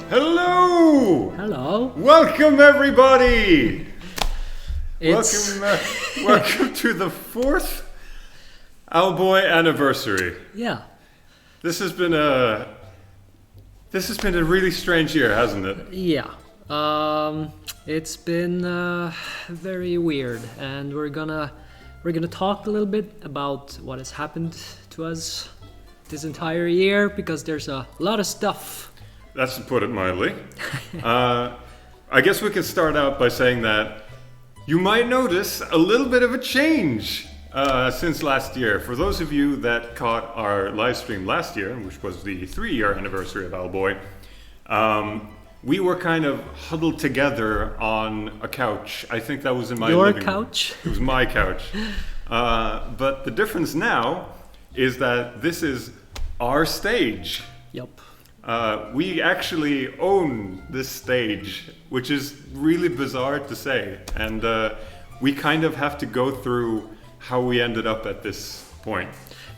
Hello! Hello. Welcome everybody! It's Welcome to the 4th Owlboy anniversary. yeah. This has been a really strange year, hasn't it? Yeah. It's been very weird, and we're gonna talk a little bit about what has happened to us this entire year because there's a lot of stuff. That's to put it mildly. I guess we can start out by saying that you might notice a little bit of a change since last year. For those of you that caught our live stream last year, which was the 3-year anniversary of Owlboy, we were kind of huddled together on a couch. I think that was in my living room. Your couch? It was my couch. But the difference now is that this is our stage. Yup. We actually own this stage, which is really bizarre to say. And we kind of have to go through how we ended up at this point.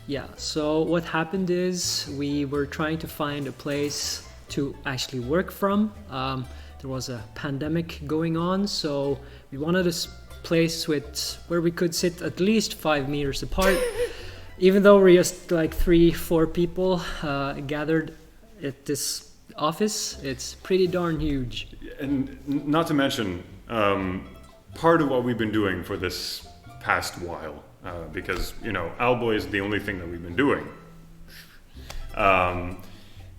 Yeah. So what happened is we were trying to find a place to actually work from. There was a pandemic going on, so we wanted a place where we could sit at least 5 meters apart. Even though we're just like 3-4 people gathered at this office, it's pretty darn huge. And not to mention, part of what we've been doing for this past while, because, you know, Owlboy is the only thing that we've been doing.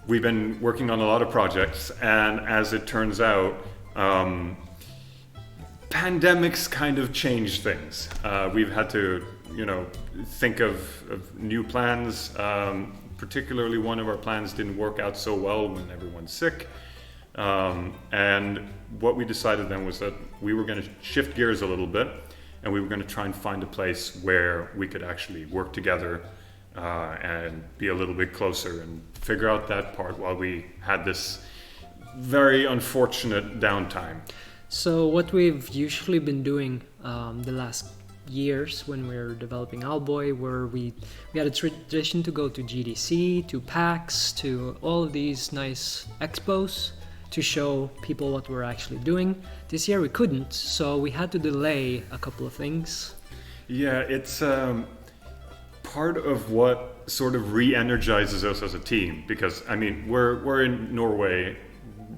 We've been working on a lot of projects, and as it turns out, pandemics kind of changed things. We've had to, you know, think of new plans. Particularly one of our plans didn't work out so well when everyone's sick. And what we decided then was that we were going to shift gears a little bit, and we were going to try and find a place where we could actually work together and be a little bit closer and figure out that part while we had this very unfortunate downtime. So what we've usually been doing the last years when we were developing Owlboy, where we had a tradition to go to GDC, to PAX, to all of these nice expos to show people what we're actually doing. This year we couldn't, so we had to delay a couple of things. Yeah, it's part of what sort of re-energizes us as a team, because I mean we're in Norway.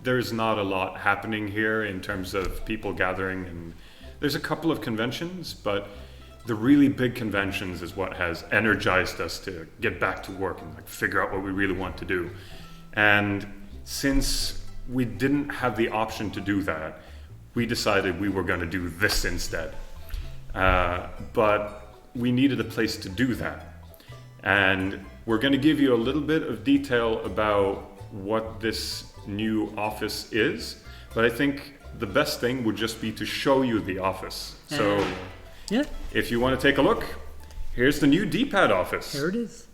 There's not a lot happening here in terms of people gathering, and there's a couple of conventions, but the really big conventions is what has energized us to get back to work and like figure out what we really want to do. And since we didn't have the option to do that, we decided we were going to do this instead. But we needed a place to do that. And we're going to give you a little bit of detail about what this new office is, but I think the best thing would just be to show you the office. So yeah, if you want to take a look, here's the new D-pad office. here it is.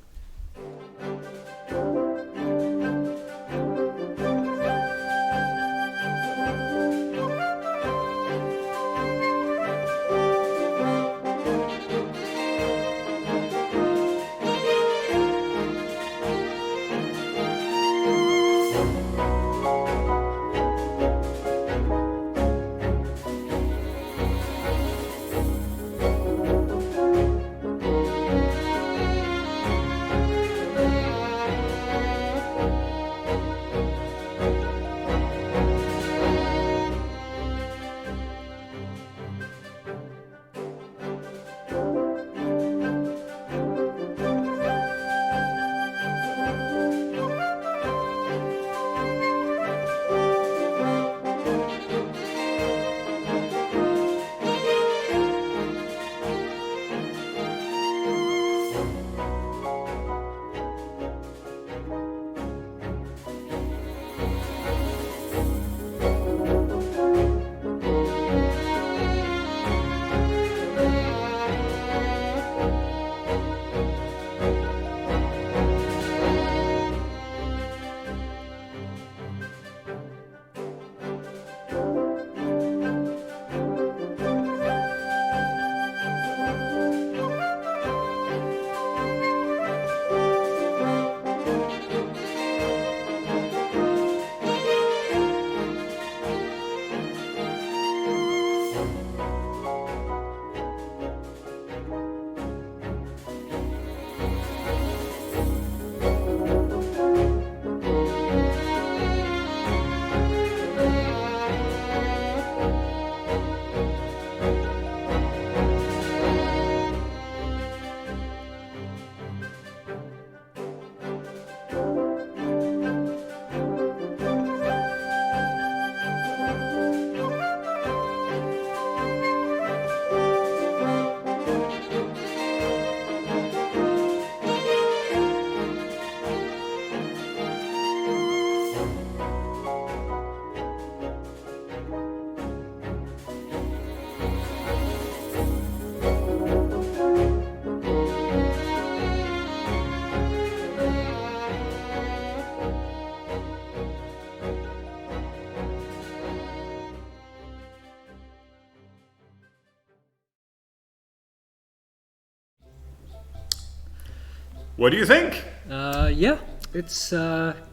what do you think? Yeah, it's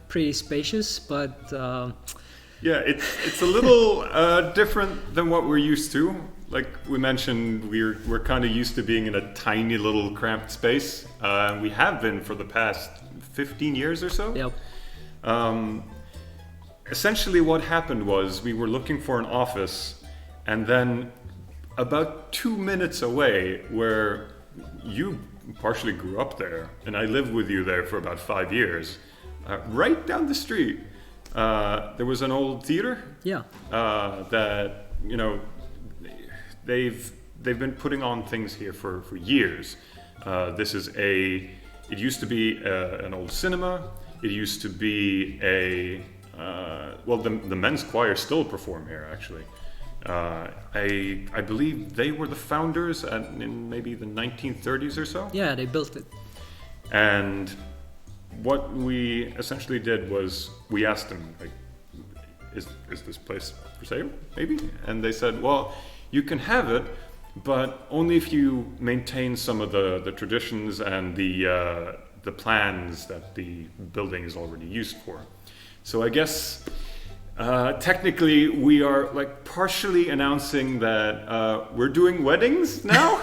pretty spacious, but Yeah, it's a little different than what we're used to. Like we mentioned, we're kind of used to being in a tiny little cramped space. We have been for the past 15 years or so. yep. Essentially what happened was we were looking for an office, and then about 2 minutes away, where you partially grew up there, and I lived with you there for about 5 years, right down the street, there was an old theater. Yeah. That, you know, they've been putting on things here for years. This is it used to be an old cinema. It used to be the men's choir still perform here, actually. I believe they were the founders in maybe the 1930s or so. Yeah, they built it. And what we essentially did was we asked them, like, is this place for sale, maybe? And they said, well, you can have it, but only if you maintain some of the traditions and the plans that the building is already used for. So I guess technically we are like partially announcing that we're doing weddings now.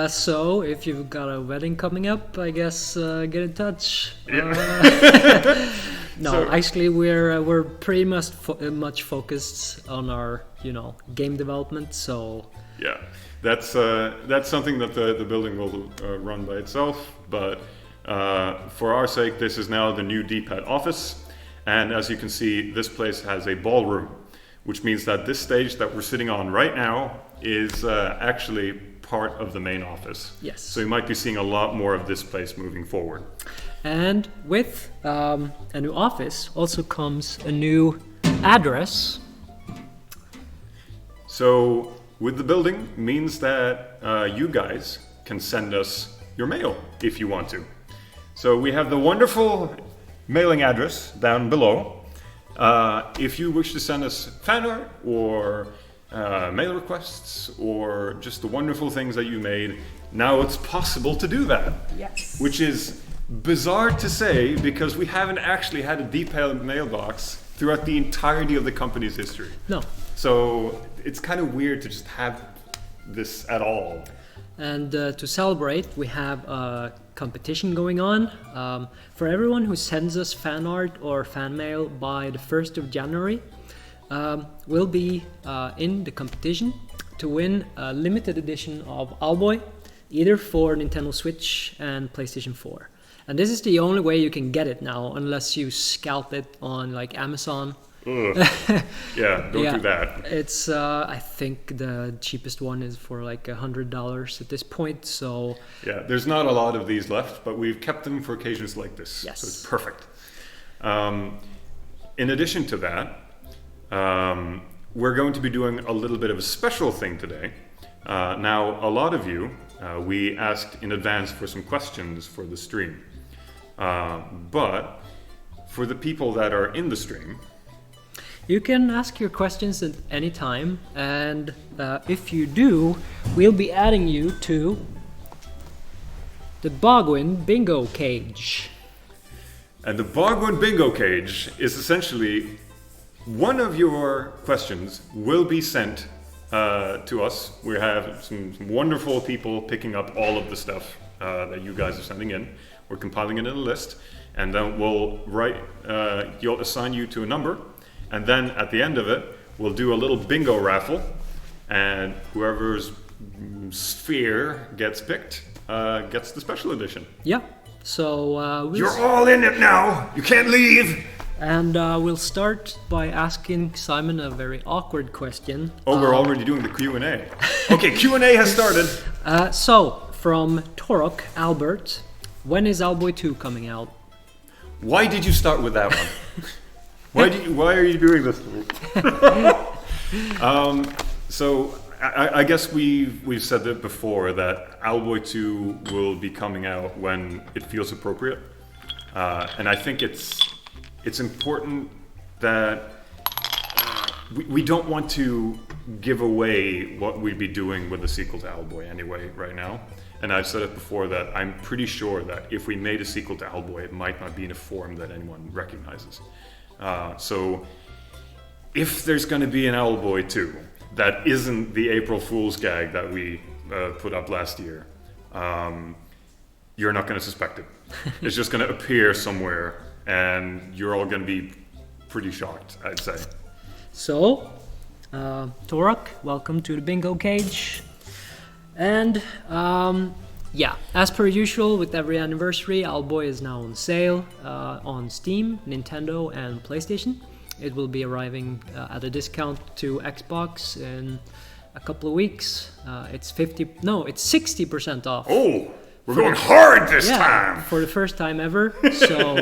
So if you've got a wedding coming up, I guess get in touch. Yeah. No, So- actually we're pretty much focused on our game development. So Yeah, that's something that the building will run by itself. But for our sake, this is now the new D-pad office, and as you can see, this place has a ballroom, which means that this stage that we're sitting on right now is actually part of the main office. Yes. So you might be seeing a lot more of this place moving forward. And with a new office also comes a new address. So with the building means that you guys can send us your mail if you want to. So we have the wonderful mailing address down below. If you wish to send us fan art or mail requests or just the wonderful things that you made, now it's possible to do that. Yes. Which is bizarre to say because we haven't actually had a D-pad mailbox throughout the entirety of the company's history. No. So it's kind of weird to just have this at all. And to celebrate, we have a competition going on. For everyone who sends us fan art or fan mail by the 1st of January, will be in the competition to win a limited edition of Owlboy, either for Nintendo Switch and PlayStation 4. And this is the only way you can get it now, unless you scalp it on like Amazon. Ugh. Yeah, don't do that. It's I think the cheapest one is for like $100 at this point. So Yeah, there's not a lot of these left, but we've kept them for occasions like this. Yes. So it's perfect. In addition to that, we're going to be doing a little bit of a special thing today. Now, a lot of you, we asked in advance for some questions for the stream. But for the people that are in the stream, you can ask your questions at any time, and if you do, we'll be adding you to the Baguian bingo cage. and the Baguian bingo cage is essentially one of your questions will be sent to us. We have some wonderful people picking up all of the stuff that you guys are sending in. We're compiling it in a list, and then we'll you'll assign you to a number, and then at the end of it, we'll do a little bingo raffle, and whoever's sphere gets picked gets the special edition. Yeah. So You're all in it now. You can't leave. And we'll start by asking Simon a very awkward question. Oh, we're already doing the Q&A. Okay, Q&A has started. So, from Torok Albert, when is Owlboy 2 coming out? Why did you start with that one? Why are you doing this? So I guess we've said it before that Owlboy 2 will be coming out when it feels appropriate, and I think it's important that we don't want to give away what we'd be doing with the sequel to Owlboy anyway right now. and I've said it before that I'm pretty sure that if we made a sequel to Owlboy, it might not be in a form that anyone recognizes. So if there's going to be an Owlboy 2 that isn't the April Fool's gag that we put up last year, you're not going to suspect it. It's just going to appear somewhere, and you're all going to be pretty shocked, I'd say. So, Torok, welcome to the bingo cage. And yeah, as per usual with every anniversary, Owlboy is now on sale on Steam, Nintendo, and PlayStation. It will be arriving at a discount to Xbox in a couple of weeks. It's 60% off. Oh, we're going hard this time! For the first time ever. So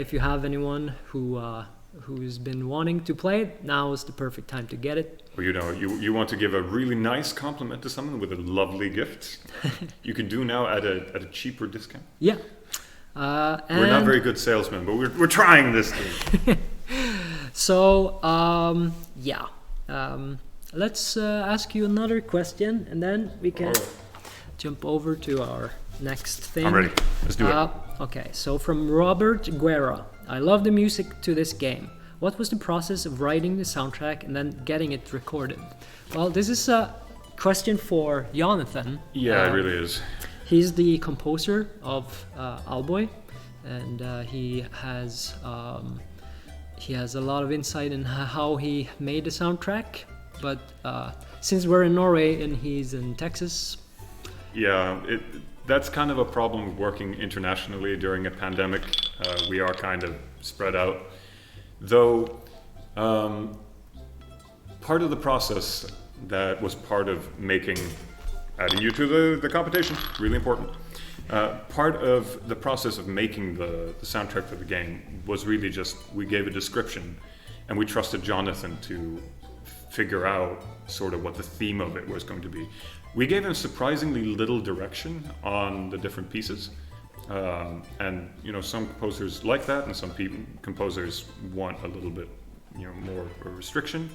if you have anyone who's been wanting to play it, now is the perfect time to get it. Well, you want to give a really nice compliment to someone with a lovely gift. You can do now at a cheaper discount. Yeah. We're not very good salesmen, but we're trying this thing. So, yeah. Let's ask you another question, and then we can jump over to our next thing. I'm ready. Let's do it. Okay, so from Robert Guerra. I love the music to this game. What was the process of writing the soundtrack and then getting it recorded? Well, this is a question for Jonathan. Yeah, it really is. He's the composer of Owlboy, and he has a lot of insight in how he made the soundtrack. But since we're in Norway and he's in Texas, yeah, that's kind of a problem working internationally during a pandemic. We are kind of spread out. Though part of the process that was part of adding you to the competition, really important. Part of the process of making the soundtrack for the game was really just, we gave a description and we trusted Jonathan to figure out sort of what the theme of it was going to be. We gave him surprisingly little direction on the different pieces. And some composers like that, and some composers want a little bit more restriction.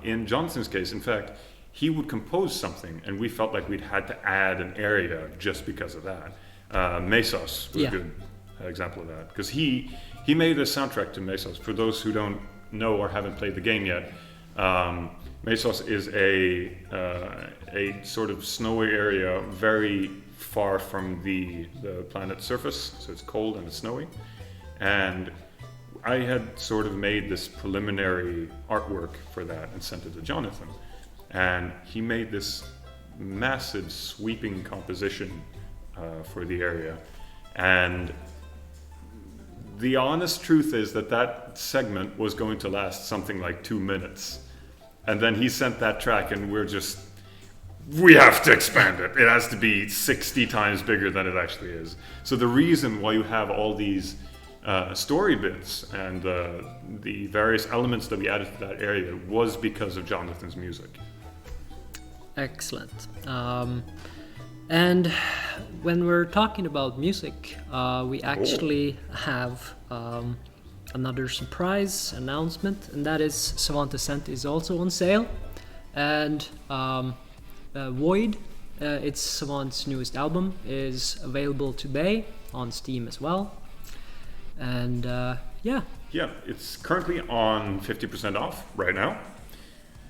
In Jonathan's case, in fact, he would compose something and we felt like we'd had to add an area just because of that. Mesos was a good example of that, because he made a soundtrack to Mesos. For those who don't know or haven't played the game yet, Mesos is a sort of snowy area very far from the planet's surface, so it's cold and it's snowy. And I had sort of made this preliminary artwork for that and sent it to Jonathan. And he made this massive sweeping composition for the area. And the honest truth is that segment was going to last something like 2 minutes. And then he sent that track and we have to expand it. It has to be 60 times bigger than it actually is. So the reason why you have all these story bits and the various elements that we added to that area was because of Jonathan's music. Excellent. And when we're talking about music, we actually have another surprise announcement, and that is Savant Ascent is also on sale. And Void, it's Savant's newest album, is available today on Steam as well. And yeah, it's currently on 50% off right now.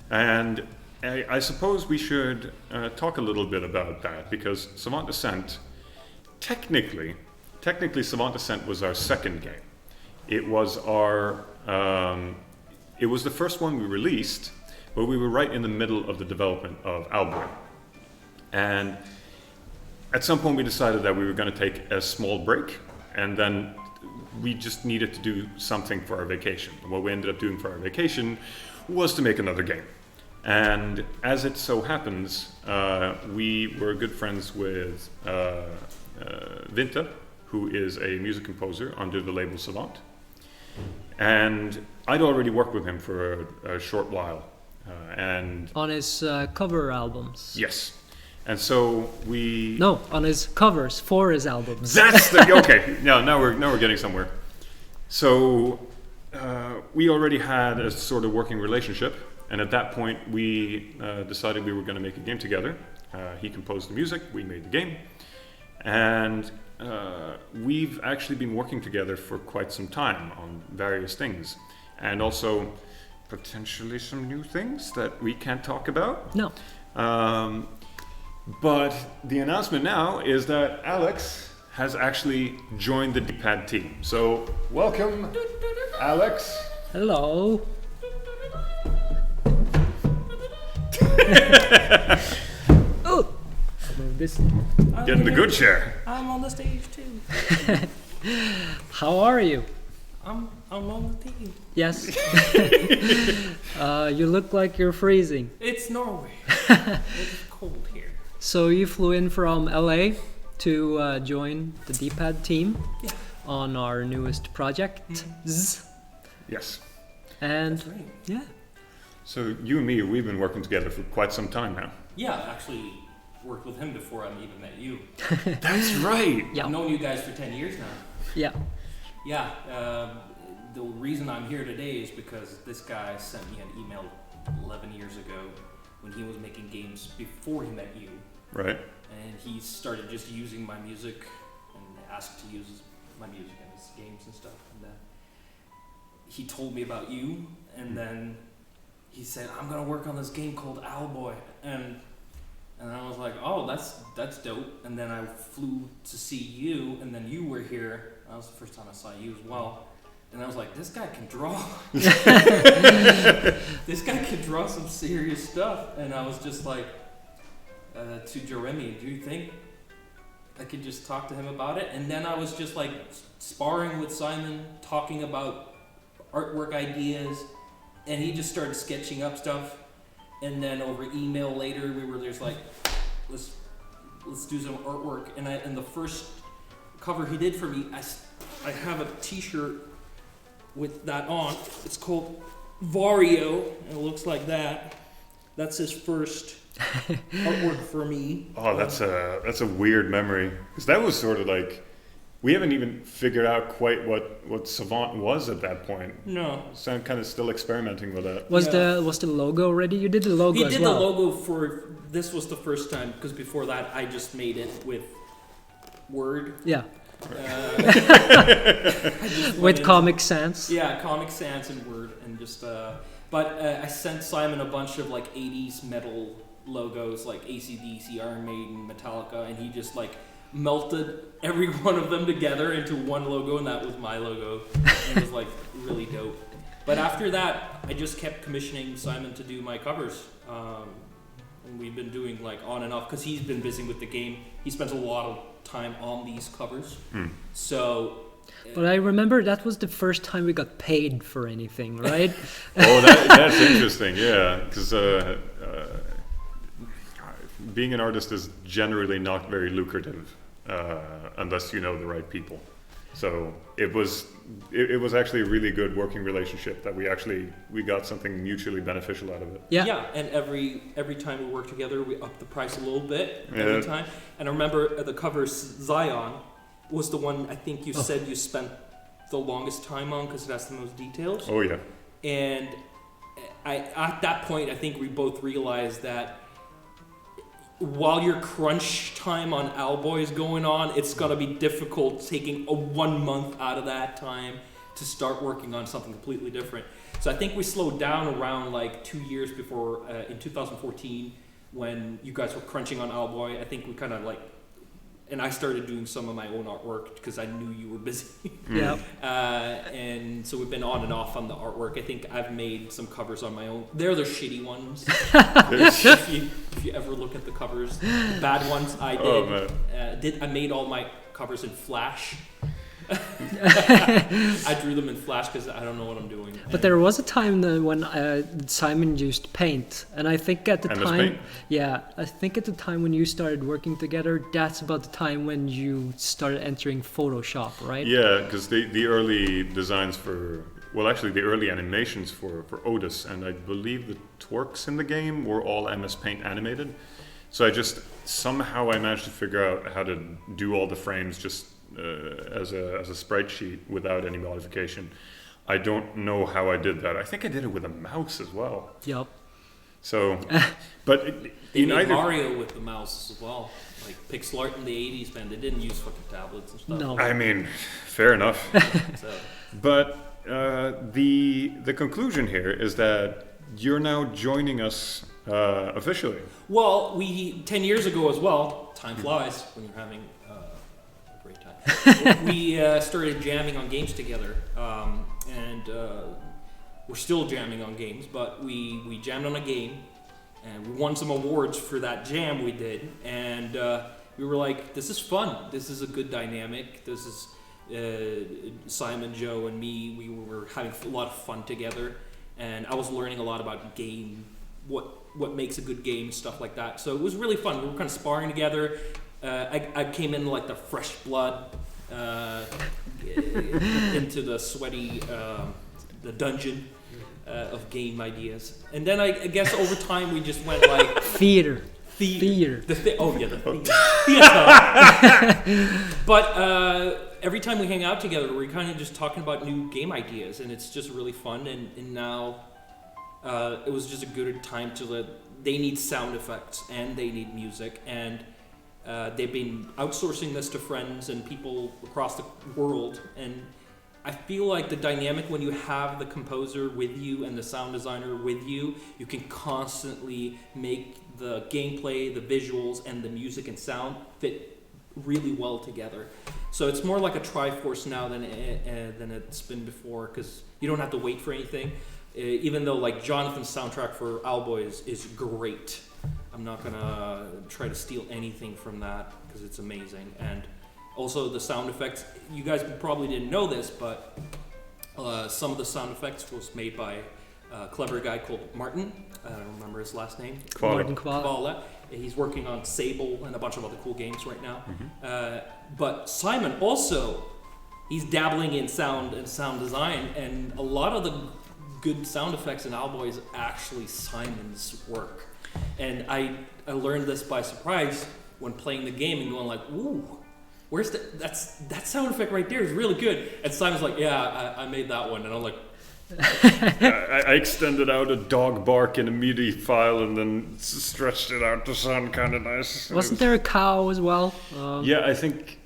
And I suppose we should talk a little bit about that, because Savant Ascent, technically Savant Ascent was our second game. It was it was the first one we released, but we were right in the middle of the development of Owlboy. And at some point we decided that we were going to take a small break, and then we just needed to do something for our vacation. And what we ended up doing for our vacation was to make another game. And as it so happens, we were good friends with Vinta, who is a music composer under the label Savant. And I'd already worked with him for a short while. And on his cover albums. Yes. And so on his covers for his albums. That's okay. Now we're getting somewhere. So we already had a sort of working relationship, and at that point we decided we were going to make a game together. He composed the music, we made the game, and we've actually been working together for quite some time on various things, and also potentially some new things that we can't talk about. No. But the announcement now is that Alex has actually joined the D-pad team. So welcome, Alex. Hello. Oh, move this. Get in the good chair. I'm on the stage too. How are you? I'm on the team. Yes. You look like you're freezing. It's Norway. It's cold here. So you flew in from LA to join the D-pad team on our newest project. Yes. And That's right. yeah. So you and me, we've been working together for quite some time now. Yeah, I actually worked with him before I even met you. That's right. Yeah. I've known you guys for 10 years now. Yeah. Yeah, the reason I'm here today is because this guy sent me an email 11 years ago when he was making games before he met you. Right. And he started just using my music and asked to use my music in his games and stuff. And he told me about you, and then he said, I'm gonna work on this game called Owlboy. And I was like, oh, that's dope. And then I flew to see you, and then you were here. That was the first time I saw you as well. And I was like, this guy can draw. This guy can draw some serious stuff. And I was just like, to Jo-Remi, do you think I could just talk to him about it? And then I was just like sparring with Simon, talking about artwork ideas. And he just started sketching up stuff. And then over email later, we were just like, let's do some artwork. And the first cover he did for me, I have a t-shirt with that on. It's called Vario, and it looks like that. That's his first artwork for me. Oh, that's a weird memory, because that was sort of like, we haven't even figured out quite what Savant was at that point. No. So I'm kind of still experimenting with that. Was the logo ready? You did the logo He as did well. the logo for, this was the first time, because before that I just made it with Word. Yeah. I just went With in- Comic Sans. Yeah, Comic Sans and Word, and just but I sent Simon a bunch of like 80s metal logos like AC/DC, Iron Maiden, Metallica, and he just like melted every one of them together into one logo, and that was my logo. And it was like really dope. But after that, I just kept commissioning Simon to do my covers. And we've been doing like on and off because he's been busy with the game. He spends a lot of time on these covers. So But I remember that was the first time we got paid for anything, right? Oh, that's interesting. Yeah, because being an artist is generally not very lucrative unless you know the right people. So it was actually a really good working relationship that we got something mutually beneficial out of it. yeah, and every time we work together, we up the price a little bit every time. And I remember the cover Zion was the one I think you said you spent the longest time on because it has the most details. Oh yeah. And at that point, I think we both realized that while your crunch time on Owlboy is going on, it's gonna be difficult taking a 1 month out of that time to start working on something completely different. So I think we slowed down around like 2 years before, in 2014, when you guys were crunching on Owlboy. I think we kind of like, and I started doing some of my own artwork because I knew you were busy. Yeah. And so we've been on and off on the artwork. I think I've made some covers on my own. They're the shitty ones. if you ever look at the covers, the bad ones I did. Oh, man. I made all my covers in Flash. I drew them in Flash because I don't know what I'm doing. But there was a time when Simon used Paint, and I think at the MS time, Paint? yeah, I think at the time when you started working together, that's about the time when you started entering Photoshop, right? Yeah, because the early designs the early animations for Otis, and I believe the twerks in the game were all MS Paint animated. So somehow I managed to figure out how to do all the frames just as a sprite sheet without any modification. I don't know how I did that. I think I did it with a mouse as well. Yep. So, but They in made either Mario with the mouse as well. Like Pixel art in the 80s, man. They didn't use fucking tablets and stuff. No. I mean, fair enough. So, But the conclusion here is that you're now joining us officially. well, 10 years ago as well, time flies when you're having a great time. We started jamming on games together. And we're still jamming on games, but we jammed on a game. And we won some awards for that jam we did. And we were like, this is fun. This is a good dynamic. This is Simon, Joe, and me. We were having a lot of fun together. And I was learning a lot about game, what makes a good game, stuff like that. So it was really fun. We were kind of sparring together. I came in like the fresh blood into the sweaty the dungeon of game ideas. And then I guess over time we just went like Theater. the theater. But every time we hang out together, we're kind of just talking about new game ideas, and it's just really fun. And now it was just a good time to they need sound effects and they need music, and they've been outsourcing this to friends and people across the world. And I feel like the dynamic when you have the composer with you and the sound designer with you, you can constantly make the gameplay, the visuals, and the music and sound fit really well together. So it's more like a Triforce now than it's been before, because you don't have to wait for anything. Even though like Jonathan's soundtrack for Owlboy is great. I'm not gonna try to steal anything from that because it's amazing. And also the sound effects, you guys probably didn't know this, but some of the sound effects was made by a clever guy called Martin. I don't remember his last name. Martin Kvala. Kvala. He's working on Sable and a bunch of other cool games right now. But Simon also, he's dabbling in sound and sound design, and a lot of the good sound effects in Owlboy is actually Simon's work. And I learned this by surprise when playing the game and going like, ooh, where's that sound effect right there is really good. And Simon's like, yeah, I made that one. And I'm like, I extended out a dog bark in a MIDI file and then stretched it out to sound kind of nice. Wasn't there a cow as well? Yeah, I think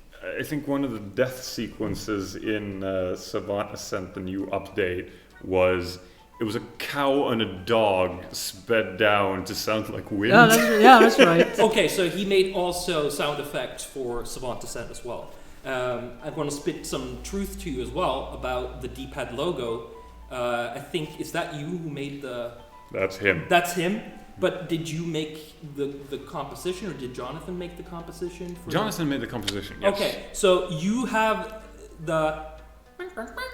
one of the death sequences in Savant Ascent, the new update, was it was a cow and a dog sped down to sound like wind. Yeah, that's right. okay, so he made also sound effects for Savant Ascent as well. I want to spit some truth to you as well about the D-pad logo. I think, is that you who made the... That's him. That's him? But did you make the composition, or did Jonathan make the composition? Jonathan made the composition, yes. Okay, so you have the...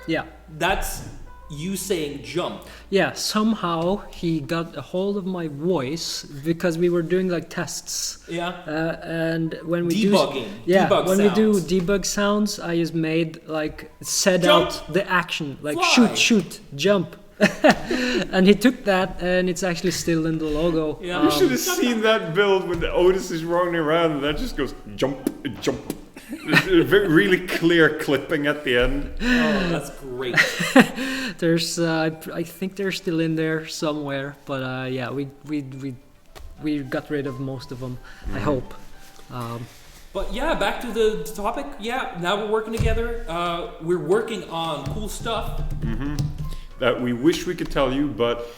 Yeah. That's you saying jump. Yeah, somehow he got a hold of my voice because we were doing like tests. Yeah. And when we Debugging. debug Debug we do sounds. debug sounds, I just made like said Jump. out the action, like Fly. shoot, jump. And he took that, and it's actually still in the logo. Yeah. You should have seen that build when the Otis is running around and that just goes jump, jump. Really clear clipping at the end. Oh, that's great. There's, I think they're still in there somewhere, but yeah, we got rid of most of them. I hope. But yeah, back to the topic. Yeah, now we're working together. We're working on cool stuff. That we wish we could tell you, but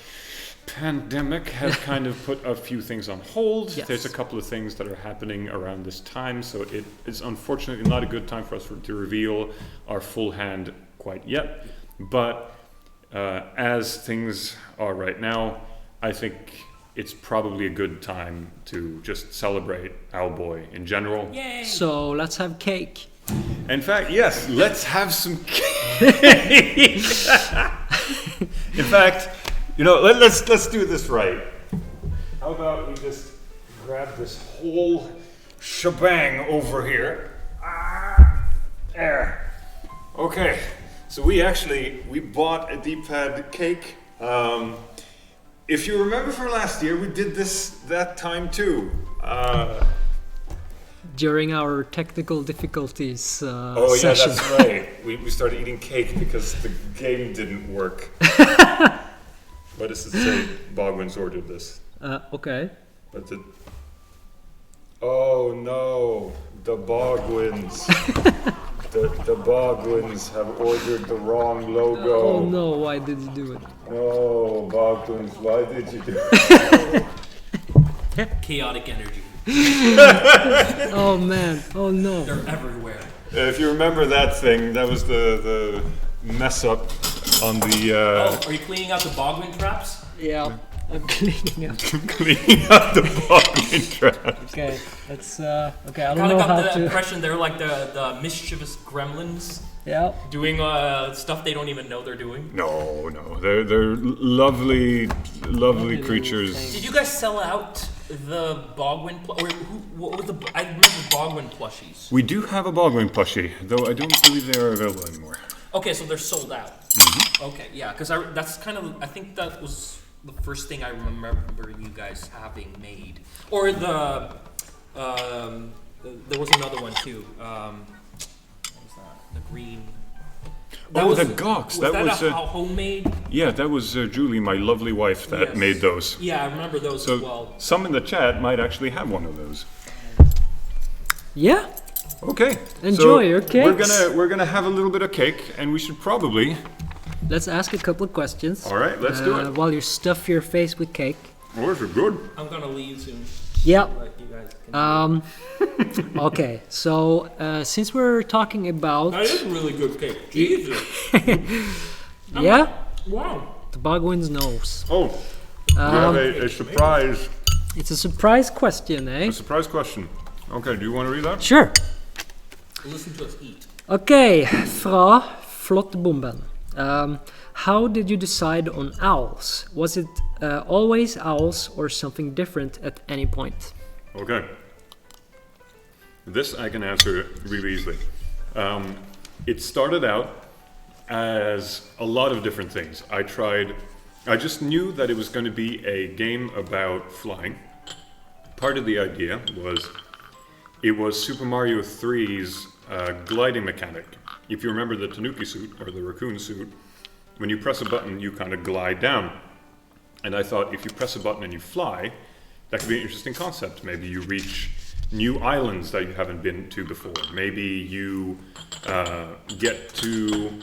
pandemic has kind of put a few things on hold. Yes. There's a couple of things that are happening around this time, so it is unfortunately not a good time for us to reveal our full hand quite yet. But as things are right now, I think it's probably a good time to just celebrate Owlboy in general. Yay! So let's have cake. In fact, yes, let's have some cake. In fact, you know, let's do this right. How about we just grab this whole shebang over here? There. Okay. So we bought a D-pad cake. If you remember from last year, we did that time too. During our technical difficulties session. That's right. We started eating cake because the game didn't work. What does it say? Baguians ordered this. Okay. That's it. Oh no, the Baguians. the Baguians have ordered the wrong logo. Oh no, why did you do it? No, Baguians, why did you do it? Chaotic energy. Oh man, oh no. They're everywhere. If you remember that thing, that was the mess up on the... Are you cleaning out the Baguian traps? Yeah, I'm cleaning up. cleaning up the Baguian trap. Okay, that's okay. I don't Kind know of how got the to. impression they're like the mischievous gremlins Yeah. doing stuff they don't even know they're doing. No, they're lovely creatures. Did you guys sell out the Baguian what was the? I remember Baguian plushies. We do have a Baguian plushie, though I don't believe they are available anymore. Okay, so they're sold out. Okay, yeah, because that's kind of I think that was the first thing I remember you guys having made, or there was another one too. What was that? The green. The Gox. Was that a homemade? Yeah, that was Julie, my lovely wife, that made those. Yeah, I remember those So as well. some in the chat might actually have one of those. Yeah. Okay. Enjoy your cakes. We're gonna have a little bit of cake, and we should probably. Let's ask a couple of questions. All right, let's do it. While you stuff your face with cake. Oh, this is good. I'm gonna leave soon. Yeah. Let you guys can Okay, so since we're talking about that is a really good cake. Jesus. yeah, Wow. the Baguian's nose. Oh, we have a surprise. It's a surprise question, eh? A surprise question. Okay, do you want to read that? Sure. Listen to us eat. Okay, fra Flottebomben. How did you decide on owls? Was it always owls or something different at any point? Okay. This I can answer really easily. It started out as a lot of different things. I just knew that it was going to be a game about flying. Part of the idea was it was Super Mario 3's gliding mechanic. If you remember the Tanuki suit, or the raccoon suit, when you press a button, you kind of glide down. And I thought if you press a button and you fly, that could be an interesting concept. Maybe you reach new islands that you haven't been to before. Maybe you get to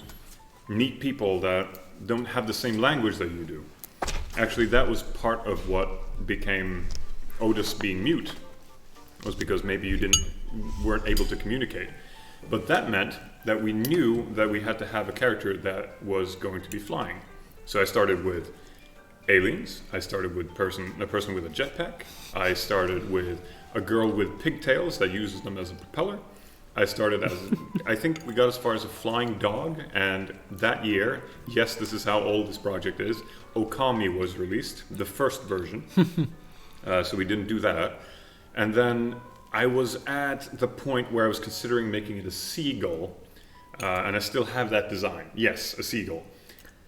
meet people that don't have the same language that you do. Actually, that was part of what became Otis being mute, was because maybe you weren't able to communicate. But that meant that we knew that we had to have a character that was going to be flying. So I started with aliens, I started with a person with a jetpack, I started with a girl with pigtails that uses them as a propeller. I started as, I think we got as far as a flying dog, and that year, yes, this is how old this project is, Okami was released, the first version. So we didn't do that. And then I was at the point where I was considering making it a seagull, and I still have that design. Yes, a seagull.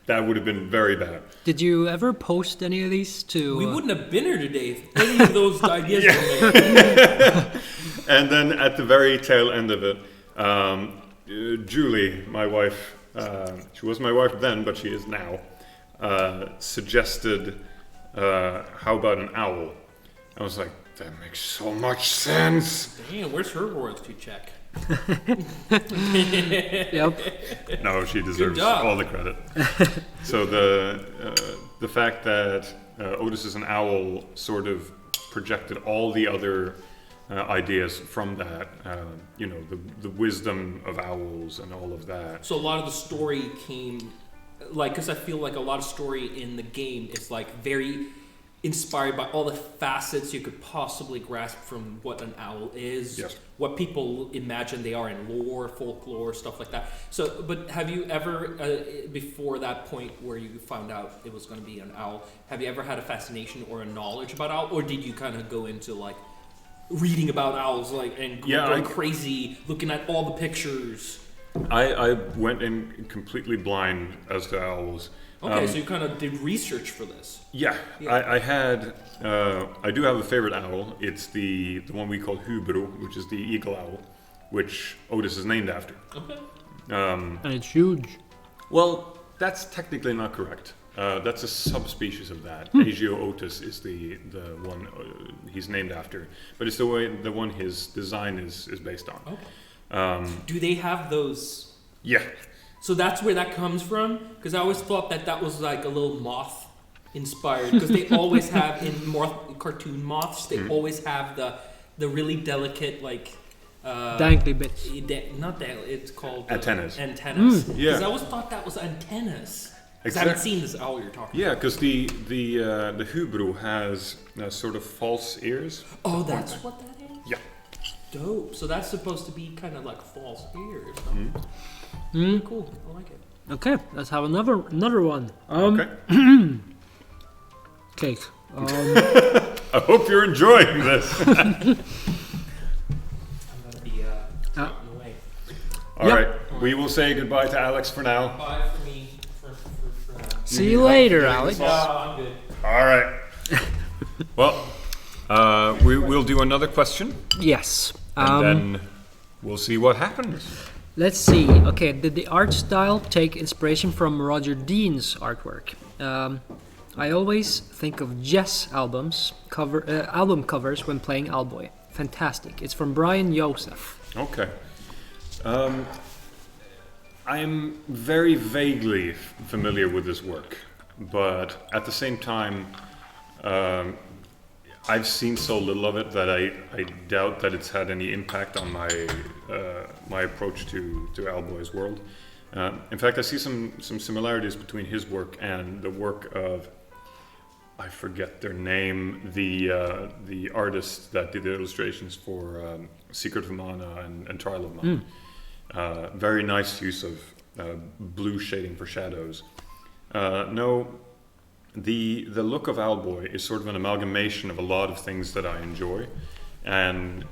That would have been very bad. Did you ever post any of these to... We wouldn't have been here today if any of those ideas were made. And then at the very tail end of it, Julie, my wife, she was my wife then, but she is now, suggested, how about an owl? I was like, that makes so much sense. Damn, where's her royalty check? Yep. No, she deserves all the credit. So the fact that Otis is an owl sort of projected all the other ideas from that, the wisdom of owls and all of that. So a lot of the story came, because I feel like a lot of story in the game is very inspired by all the facets you could possibly grasp from what an owl is, yes, what people imagine they are in lore, folklore, stuff like that. So, but have you ever, before that point where you found out it was going to be an owl, have you ever had a fascination or a knowledge about owl, or did you kind of go into reading about owls and going crazy, looking at all the pictures? I went in completely blind as to owls. Okay, so you kind of did research for this. Yeah. I do have a favorite owl. It's the one we call Hubro, which is the eagle owl, which Otis is named after. Okay. And it's huge. Well, that's technically not correct. That's a subspecies of that. Agio otis is the one he's named after, but it's the one his design is based on. Okay. Do they have those? Yeah. So that's where that comes from? Because I always thought that was like a little moth inspired. Because they always have in cartoon moths, they always have the really delicate like. Dangly bits. Not that it's called antennas. Antennas. Yeah. Because I always thought that was antennas. Because I haven't seen this owl you're talking about. Yeah, because the hubro has sort of false ears. Oh, that's what that is? Yeah. Dope. So that's supposed to be kind of like false ears. Cool. I like it. Okay, let's have another one. Okay. Cake. I hope you're enjoying this. I'm gonna be out in the way. All right. We will say goodbye to Alex for now. Bye for me. See you later, Alex. No, I'm good. All right. Well, we'll do another question, Yes. and then we'll see what happens. Let's see. Okay, did the art style take inspiration from Roger Dean's artwork? I always think of Jess album covers when playing Owlboy. Fantastic. It's from Brian Joseph. Okay. I'm very vaguely familiar with this work, but at the same time, I've seen so little of it that I doubt that it's had any impact on my approach to Owlboy's world. In fact, I see some similarities between his work and the work of, I forget their name, the artist that did the illustrations for Secret of Mana and Trial of Mana. Very nice use of blue shading for shadows. No, the look of Owlboy is sort of an amalgamation of a lot of things that I enjoy, and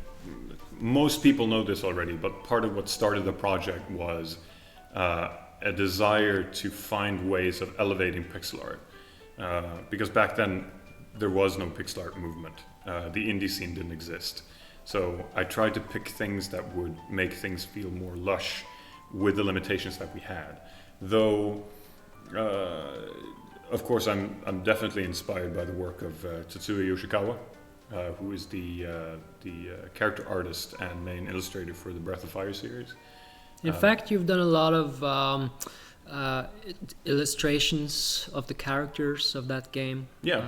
most people know this already, but part of what started the project was a desire to find ways of elevating pixel art. Because back then there was no pixel art movement. The indie scene didn't exist. So I tried to pick things that would make things feel more lush with the limitations that we had. Though, of course, I'm definitely inspired by the work of Tetsuya Yoshikawa, who is the character artist and main illustrator for the Breath of Fire series. In fact, you've done a lot of illustrations of the characters of that game. Yeah.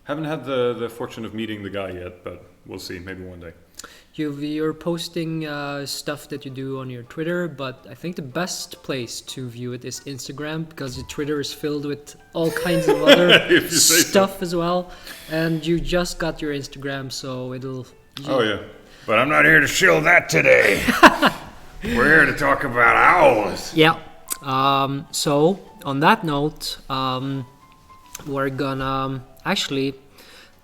Haven't had the fortune of meeting the guy yet, but we'll see, maybe one day. You're posting stuff that you do on your Twitter, but I think the best place to view it is Instagram, because your Twitter is filled with all kinds of other stuff as well. And you just got your Instagram, so it'll... Oh yeah, but I'm not here to shill that today. We're here to talk about owls. Yeah. So on that note, we're gonna actually,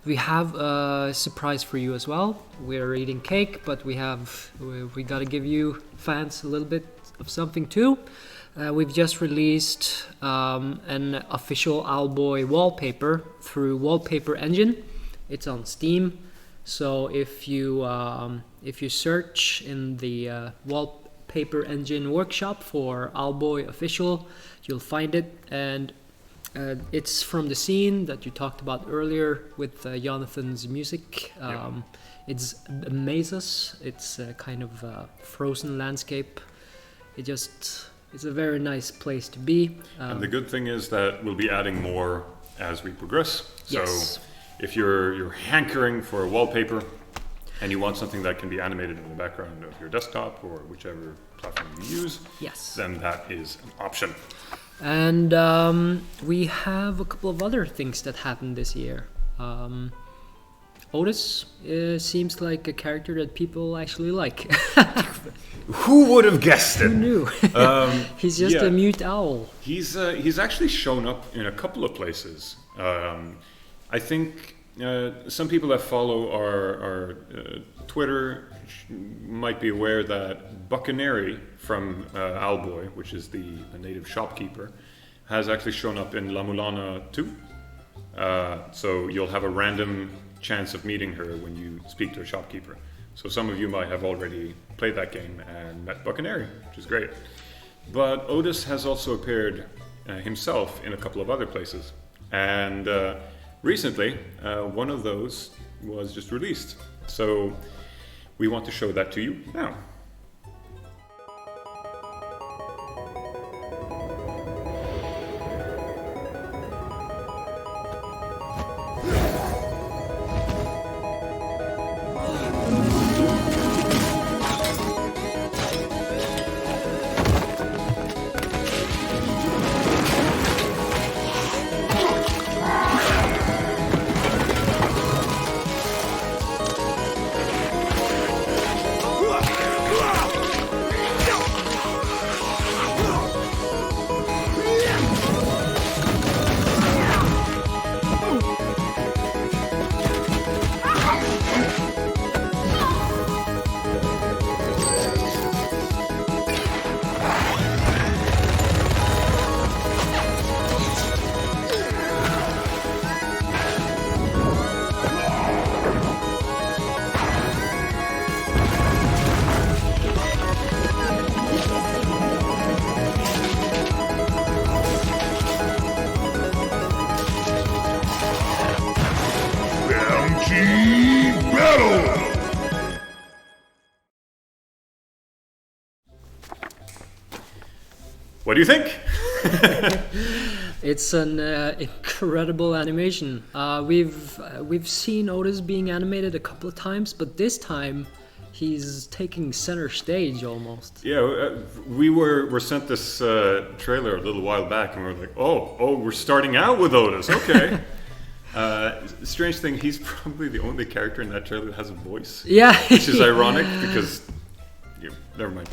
we have a surprise for you as well. We're eating cake, but we gotta give you fans a little bit of something too. We've just released an official Owlboy wallpaper through Wallpaper Engine. It's on Steam. So if you search in the Wallpaper Engine workshop for Owlboy official, you'll find it, and it's from the scene that you talked about earlier with Jonathan's music. It's mazes. It's a kind of frozen landscape. It's a very nice place to be. And the good thing is that we'll be adding more as we progress. So yes. If you're hankering for a wallpaper and you want something that can be animated in the background of your desktop or whichever platform you use, yes, then that is an option. And we have a couple of other things that happened this year. Otis seems like a character that people actually like. Who would have guessed it? Who knew? He's just a mute owl. He's actually shown up in a couple of places. I think some people that follow our Twitter might be aware that Buccaneri from Owlboy, which is the native shopkeeper, has actually shown up in La Mulana 2. So you'll have a random chance of meeting her when you speak to a shopkeeper. So some of you might have already played that game and met Buccaneri, which is great. But Otis has also appeared himself in a couple of other places. And recently, one of those was just released. So we want to show that to you now. What do you think? It's an incredible animation. We've seen Otis being animated a couple of times, but this time he's taking center stage almost. Yeah, we were sent this trailer a little while back, and we were like, oh, we're starting out with Otis. Okay. Strange thing, he's probably the only character in that trailer that has a voice. Yeah. Which is ironic because, never mind.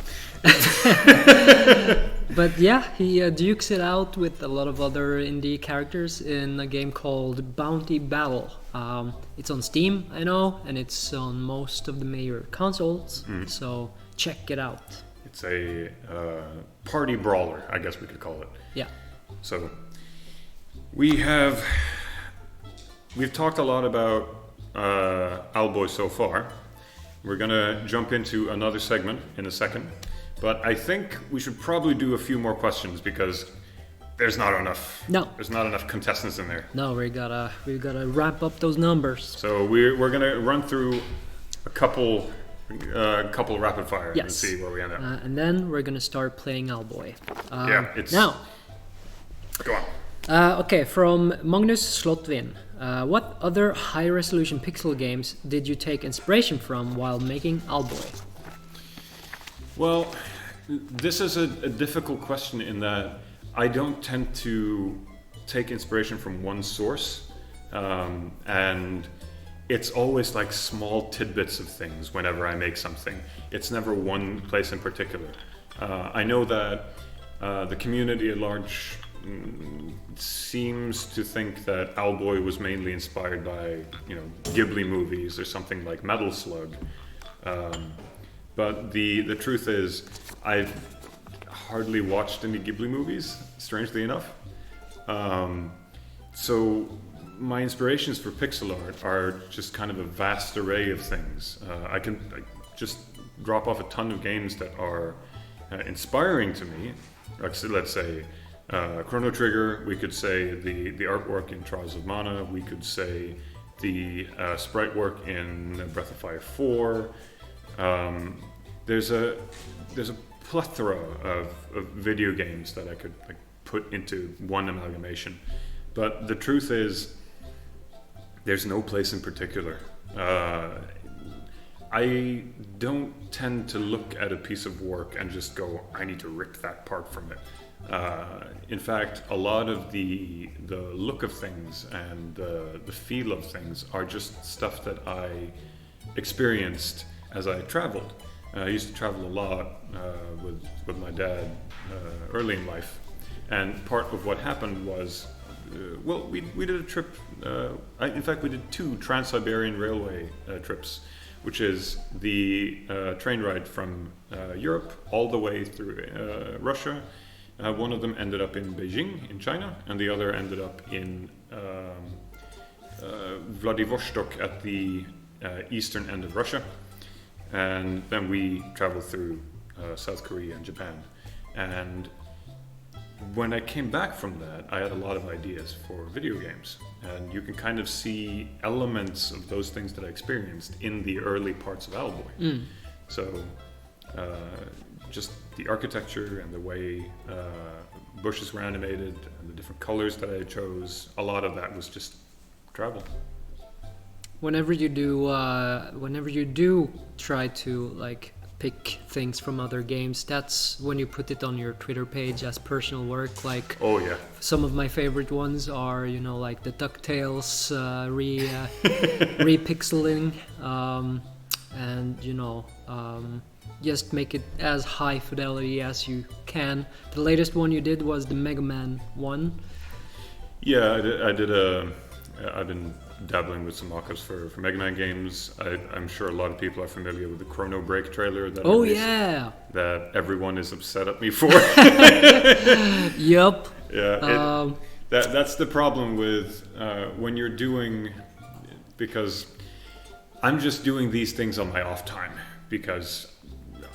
But yeah, he dukes it out with a lot of other indie characters in a game called Bounty Battle. It's on Steam, I know, and it's on most of the major consoles, so check it out. It's a party brawler, I guess we could call it. Yeah. So, we've talked a lot about Owlboy so far. We're gonna jump into another segment in a second. But I think we should probably do a few more questions because there's not enough. No. There's not enough contestants in there. No, we gotta wrap up those numbers. So we're gonna run through a couple rapid fire and see where we end up. And then we're gonna start playing Owlboy. Now. Go on. Okay, from Magnus Slotvin. What other high-resolution pixel games did you take inspiration from while making Owlboy? Well, this is a difficult question in that I don't tend to take inspiration from one source, and it's always like small tidbits of things whenever I make something. It's never one place in particular. I know that the community at large seems to think that Owlboy was mainly inspired by, Ghibli movies or something like Metal Slug. But the truth is, I've hardly watched any Ghibli movies, strangely enough. So my inspirations for pixel art are just kind of a vast array of things. I can just drop off a ton of games that are inspiring to me. Let's say Chrono Trigger, we could say the artwork in Trials of Mana, we could say the sprite work in Breath of Fire 4. There's a plethora of video games that I could put into one amalgamation, but the truth is there's no place in particular. I don't tend to look at a piece of work and just go, I need to rip that part from it. In fact, a lot of the look of things and the feel of things are just stuff that I experienced as I traveled. I used to travel a lot with my dad early in life, and part of what happened was, we did a trip. In fact, we did 2 Trans-Siberian Railway trips, which is the train ride from Europe all the way through Russia. One of them ended up in Beijing in China, and the other ended up in Vladivostok at the eastern end of Russia. And then we traveled through South Korea and Japan. And when I came back from that, I had a lot of ideas for video games, and you can kind of see elements of those things that I experienced in the early parts of Owlboy. So just the architecture and the way bushes were animated and the different colors that I chose, a lot of that was just travel. Whenever you do try to like pick things from other games, that's when you put it on your Twitter page as personal work. Like, oh yeah, some of my favorite ones are, like the DuckTales repixeling, and just make it as high fidelity as you can. The latest one you did was the Mega Man one. Yeah, I've been dabbling with some mock-ups for Mega Man games. I'm sure a lot of people are familiar with the Chrono Break trailer that that everyone is upset at me for. Yep. Yeah. That's the problem with when you're doing, because I'm just doing these things on my off time because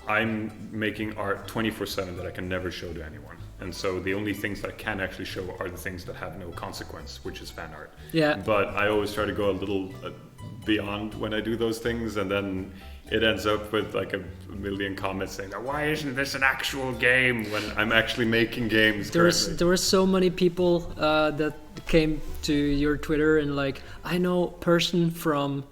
I'm making art 24/7 that I can never show to anyone. And so the only things that I can actually show are the things that have no consequence, which is fan art. Yeah. But I always try to go a little beyond when I do those things, and then it ends up with like a million comments saying, why isn't this an actual game when I'm actually making games currently? There were so many people that came to your Twitter and like, I know person from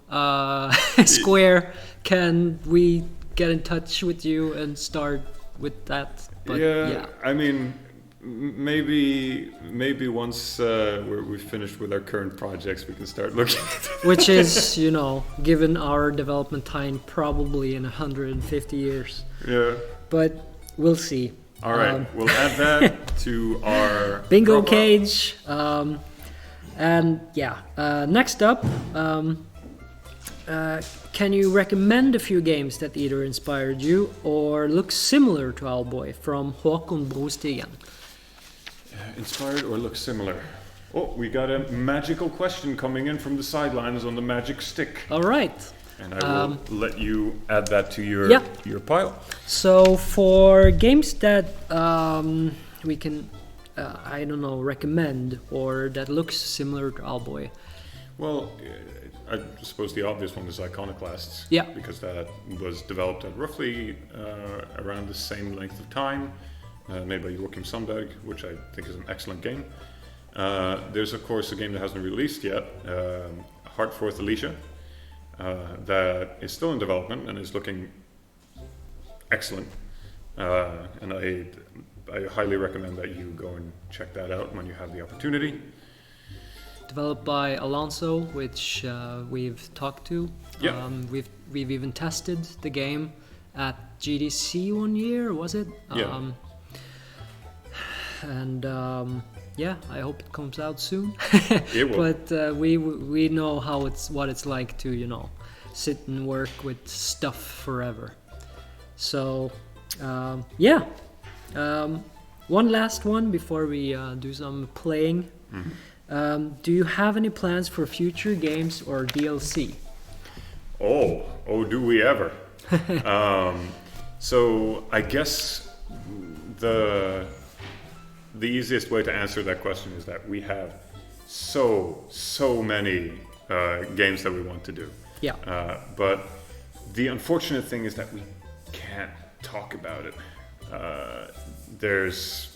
Square, can we get in touch with you and start with that? But, yeah, I mean, maybe once we're finished with our current projects, we can start looking at it. Which is, given our development time, probably in 150 years. Yeah. But we'll see. All right, we'll add that to our bingo profile. cage. Next up, can you recommend a few games that either inspired you or look similar to Owlboy, from Håkon Brostigen? Inspired or look similar? Oh, we got a magical question coming in from the sidelines on the magic stick. All right. And I will let you add that to your pile. So for games that we can, recommend or that looks similar to Owlboy. Well, I suppose the obvious one is Iconoclasts. Yeah. Because that was developed at roughly around the same length of time, made by Joachim Sundberg, which I think is an excellent game. There's of course a game that hasn't released yet, Heartforth Alicia, that is still in development and is looking excellent. And I highly recommend that you go and check that out when you have the opportunity. Developed by Alonso, which we've talked to. Yeah. We've even tested the game at GDC one year, was it? Yeah. I hope it comes out soon. It will. But we know what it's like to sit and work with stuff forever. So one last one before we do some playing. Mm-hmm. Do you have any plans for future games or DLC? Oh, do we ever? So I guess the easiest way to answer that question is that we have so many games that we want to do. Yeah. But the unfortunate thing is that we can't talk about it. There's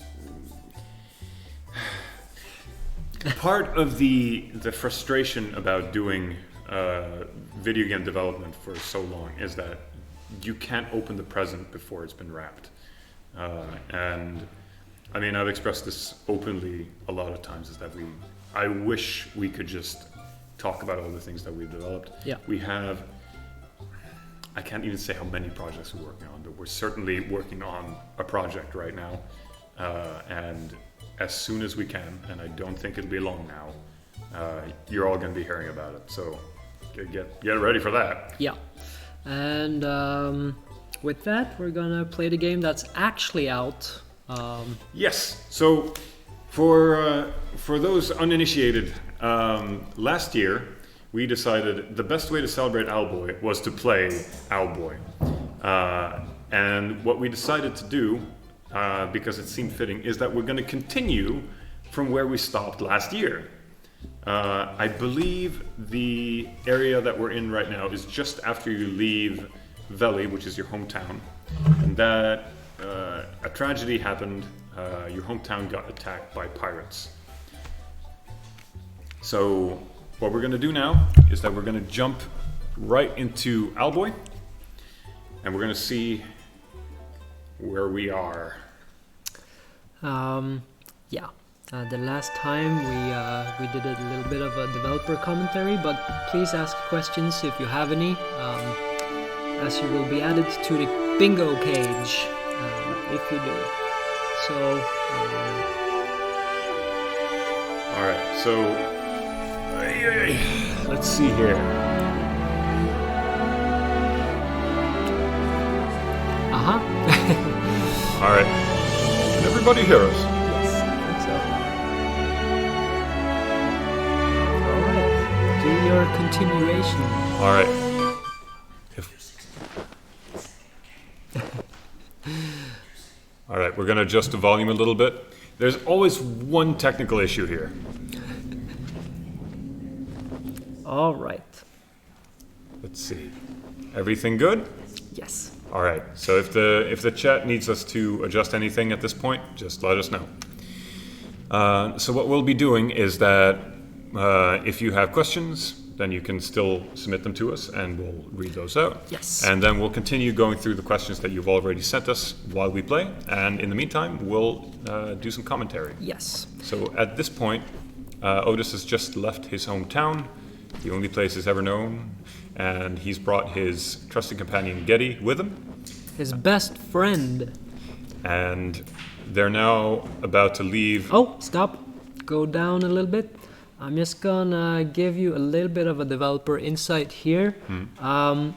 part of the frustration about doing video game development for so long is that you can't open the present before it's been wrapped. And I mean, I've expressed this openly a lot of times, is that I wish we could just talk about all the things that we've developed. Yeah. We have, I can't even say how many projects we're working on, but we're certainly working on a project right now. And as soon as we can, and I don't think it'll be long now, you're all going to be hearing about it. So get ready for that. Yeah. And with that, we're going to play the game that's actually out. Yes. So for those uninitiated, last year we decided the best way to celebrate Owlboy was to play Owlboy. And what we decided to do because it seemed fitting, is that we're going to continue from where we stopped last year. I believe the area that we're in right now is just after you leave Veli, which is your hometown, and that a tragedy happened. Your hometown got attacked by pirates. So what we're going to do now is that we're going to jump right into Owlboy, and we're going to see where we are. The last time we did a little bit of a developer commentary, but please ask questions if you have any, as you will be added to the bingo cage if you do. So, all right. So, let's see here. All right. Can everybody hear us? Yes, I think so. All right. Do your continuation. All right. All right, we're going to adjust the volume a little bit. There's always one technical issue here. All right. Let's see. Everything good? Yes. All right. So if the chat needs us to adjust anything at this point, just let us know. So what we'll be doing is that if you have questions, then you can still submit them to us, and we'll read those out. Yes. And then we'll continue going through the questions that you've already sent us while we play. And in the meantime, we'll do some commentary. Yes. So at this point, Otis has just left his hometown, the only place he's ever known, and he's brought his trusted companion Getty with him. His best friend. And they're now about to leave. Oh, stop. Go down a little bit. I'm just gonna give you a little bit of a developer insight here. I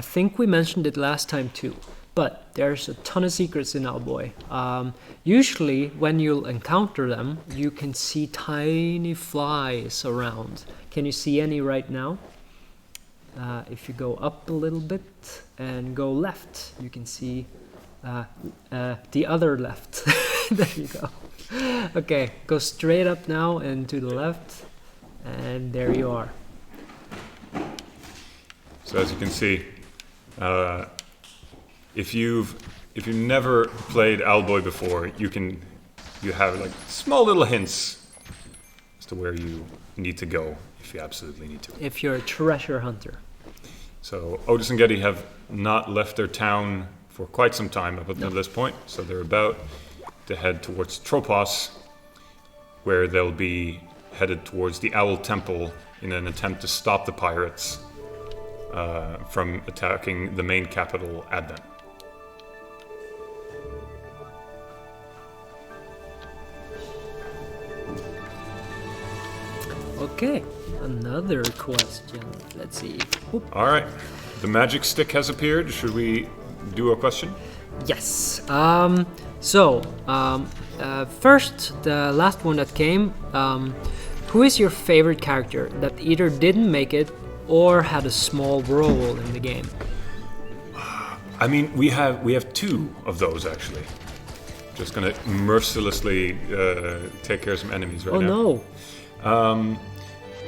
think we mentioned it last time too, but there's a ton of secrets in Owlboy. Usually when you'll encounter them, you can see tiny flies around. Can you see any right now? If you go up a little bit and go left, you can see the other left. There you go. Okay, go straight up now and to the left, and there you are. So as you can see, if you've never played Owlboy before, you have like small little hints as to where you need to go if you absolutely need to. If you're a treasure hunter. So Otis and Getty have not left their town for quite some time up until this point, so they're about to head towards Tropos, where they'll be headed towards the Owl Temple in an attempt to stop the pirates from attacking the main capital, Advent. Okay, another question. Let's see. Oop. All right, the magic stick has appeared. Should we do a question? Yes. First, the last one that came. Who is your favorite character that either didn't make it or had a small role in the game? I mean, we have two of those actually. Just gonna mercilessly take care of some enemies right now. Oh no!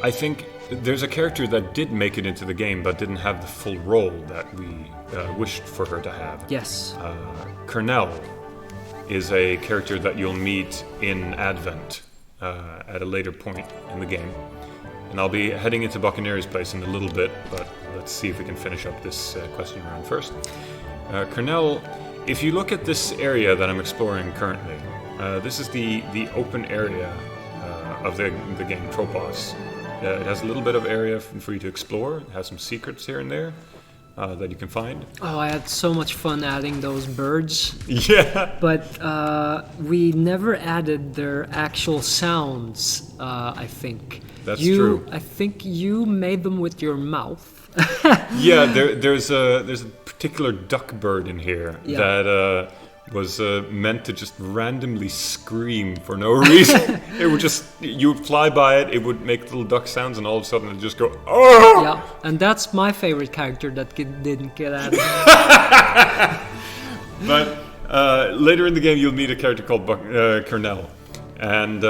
I think there's a character that did make it into the game but didn't have the full role that we wished for her to have. Yes. Chrono is a character that you'll meet in Advent at a later point in the game. And I'll be heading into Buccaneer's place in a little bit, but let's see if we can finish up this question round first. Chrono, if you look at this area that I'm exploring currently, this is the open area of the game, Tropos. It has a little bit of area for you to explore. It has some secrets here and there that you can find. Oh, I had so much fun adding those birds. Yeah. But we never added their actual sounds, I think. That's true. I think you made them with your mouth. Yeah, there's a particular duck bird in here that was meant to just randomly scream for no reason. It would just, you would fly by it, it would make little duck sounds, and all of a sudden it would just go, oh! Yeah, and that's my favorite character that didn't get added. But Later in the game, you'll meet a character called Chrono, and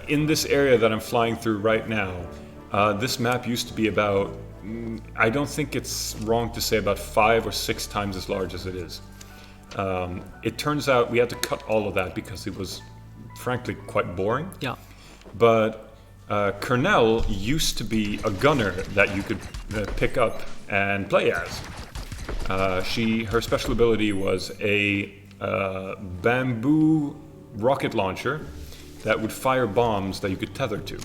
in this area that I'm flying through right now, this map used to be about, I don't think it's wrong to say about 5 or 6 times as large as it is. It turns out we had to cut all of that because it was, frankly, quite boring. Yeah. But Kernel used to be a gunner that you could pick up and play as. Her special ability was a bamboo rocket launcher that would fire bombs that you could tether to.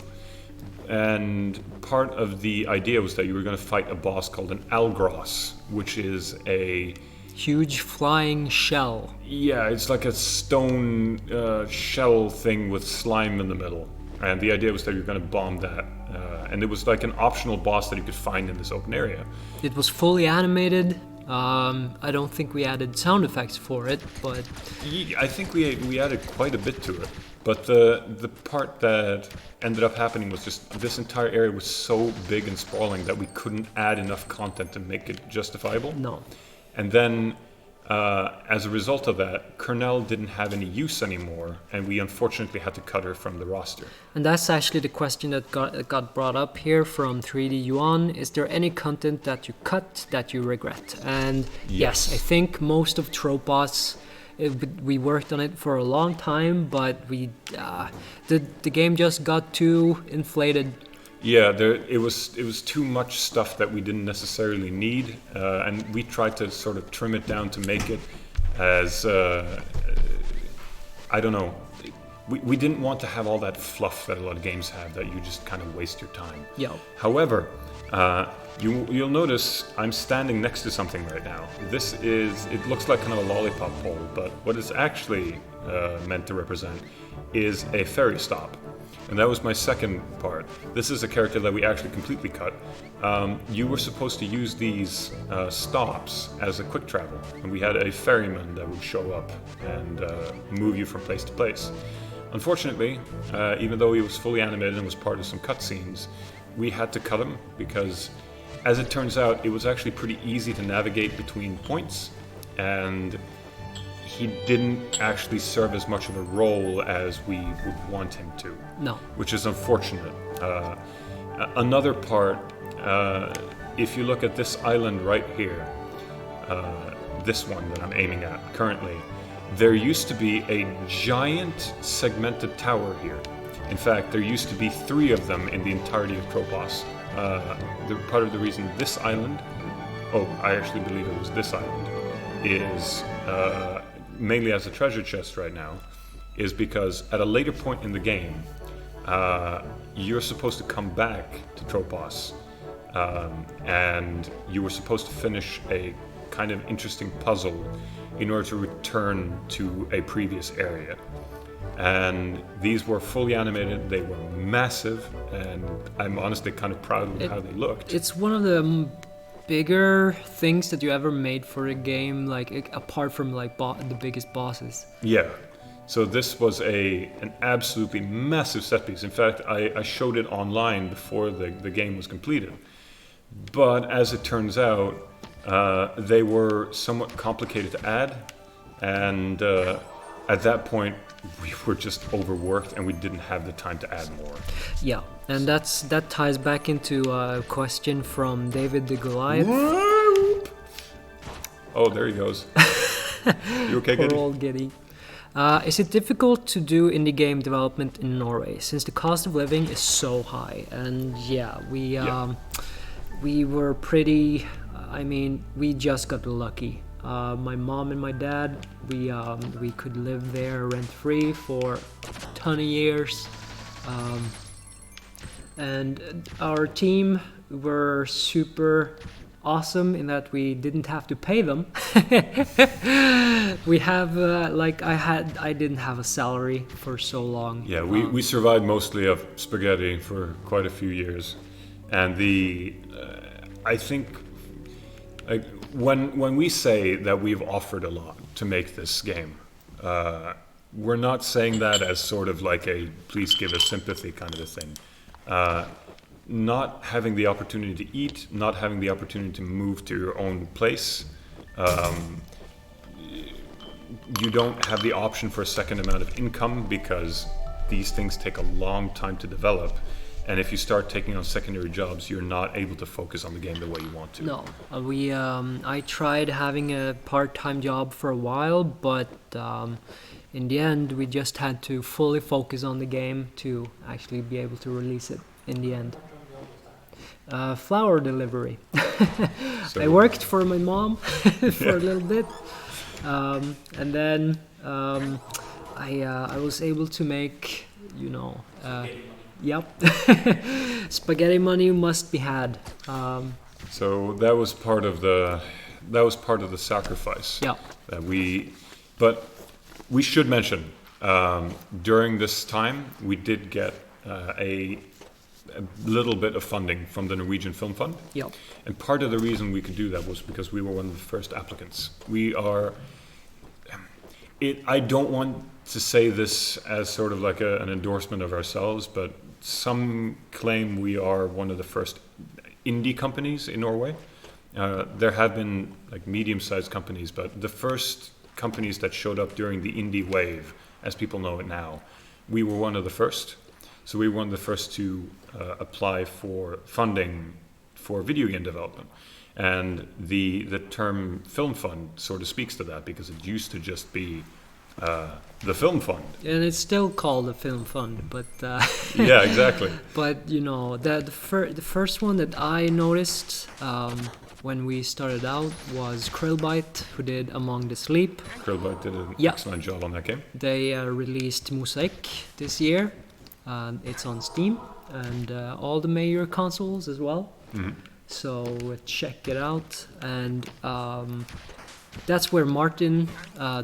And part of the idea was that you were going to fight a boss called an Algros, which is a huge flying shell. Yeah, it's like a stone shell thing with slime in the middle. And the idea was that you're going to bomb that. And it was like an optional boss that you could find in this open area. It was fully animated. I don't think we added sound effects for it, but... I think we added quite a bit to it. But the part that ended up happening was just this entire area was so big and sprawling that we couldn't add enough content to make it justifiable. No. And then, as a result of that, Kernel didn't have any use anymore, and we unfortunately had to cut her from the roster. And that's actually the question that got brought up here from 3D Yuan. Is there any content that you cut that you regret? And yes I think most of Tropos, we worked on it for a long time, but the game just got too inflated. Yeah, it was too much stuff that we didn't necessarily need, and we tried to sort of trim it down to make it as I don't know. We didn't want to have all that fluff that a lot of games have that you just kind of waste your time. Yeah. However, you'll notice I'm standing next to something right now. It looks like kind of a lollipop pole, but what it's actually meant to represent is a ferry stop. And that was my second part. This is a character that we actually completely cut. You were supposed to use these stops as a quick travel. And we had a ferryman that would show up and move you from place to place. Unfortunately, even though he was fully animated and was part of some cutscenes, we had to cut him because, as it turns out, it was actually pretty easy to navigate between points, and he didn't actually serve as much of a role as we would want him to. No. Which is unfortunate. Another part, if you look at this island right here, this one that I'm aiming at currently, there used to be a giant segmented tower here. In fact, there used to be 3 of them in the entirety of Tropos. Part of the reason this island, I actually believe it was this island, is mainly as a treasure chest right now, is because at a later point in the game, you're supposed to come back to Tropos, and you were supposed to finish a kind of interesting puzzle in order to return to a previous area. And these were fully animated, they were massive, and I'm honestly kind of proud of how they looked. It's one of the bigger things that you ever made for a game, like apart from like the biggest bosses. Yeah. So this was an absolutely massive set piece. In fact, I showed it online before the game was completed. But as it turns out, they were somewhat complicated to add, and at that point we were just overworked and we didn't have the time to add more. Yeah, and that ties back into a question from David the Goliath. Whoop! Oh, there he goes. You okay, Giddy? Poor old Giddy. Is it difficult to do indie game development in Norway since the cost of living is so high? And we were pretty. We just got lucky. My mom and my dad, we could live there rent-free for a ton of years. And our team were super awesome in that we didn't have to pay them. We have, I didn't have a salary for so long. Yeah, we survived mostly of spaghetti for quite a few years. And I think... When we say that we've offered a lot to make this game, we're not saying that as sort of like a please give us sympathy kind of a thing. Not having the opportunity to eat, not having the opportunity to move to your own place, you don't have the option for a second amount of income because these things take a long time to develop. And if you start taking on secondary jobs, you're not able to focus on the game the way you want to. No, I tried having a part-time job for a while, but in the end, we just had to fully focus on the game to actually be able to release it in the end. Flower delivery. So, I worked for my mom for a little bit, and then I was able to make, yep, spaghetti money must be had. so that was part of the sacrifice. Yeah. But we should mention during this time we did get a little bit of funding from the Norwegian Film Fund. Yep. And part of the reason we could do that was because we were one of the first applicants. I don't want to say this as sort of like an endorsement of ourselves, but some claim we are one of the first indie companies in Norway. There have been like medium-sized companies, but the first companies that showed up during the indie wave, as people know it now, we were one of the first. So we were one of the first to apply for funding for video game development. And the term film fund sort of speaks to that, because it used to just be the film fund. And it's still called a film fund, but Yeah, exactly. but the first one that I noticed when we started out was Krillbite, who did Among the Sleep. Krillbite did an Yeah. excellent job on that game. They released Mosaic this year. It's on Steam and all the major consoles as well. Mhm. So check it out. And that's where Martin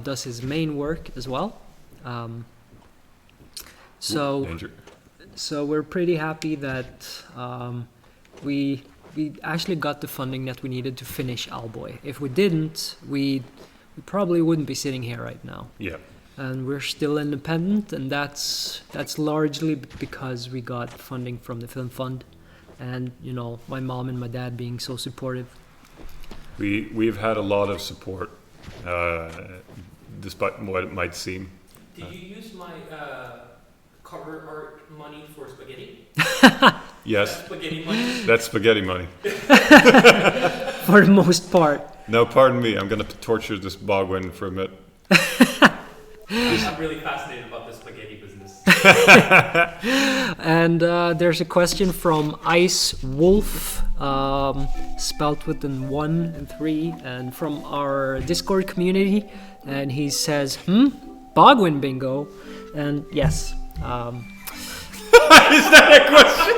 does his main work as well. Danger. So we're pretty happy that we actually got the funding that we needed to finish Owlboy. If we didn't, we probably wouldn't be sitting here right now. Yeah. And we're still independent, and that's largely because we got funding from the film fund, and my mom and my dad being so supportive. We've had a lot of support, despite what it might seem. Did you use my cover art money for spaghetti? Yes, Spaghetti money? that's spaghetti money. For the most part. No, pardon me, I'm going to torture this Baguian for a minute. I'm really fascinated about the spaghetti business. And there's a question from Ice Wolf, spelt with an 1 and 3, and from our Discord community, and he says, Baguian bingo, and yes. Is that a question?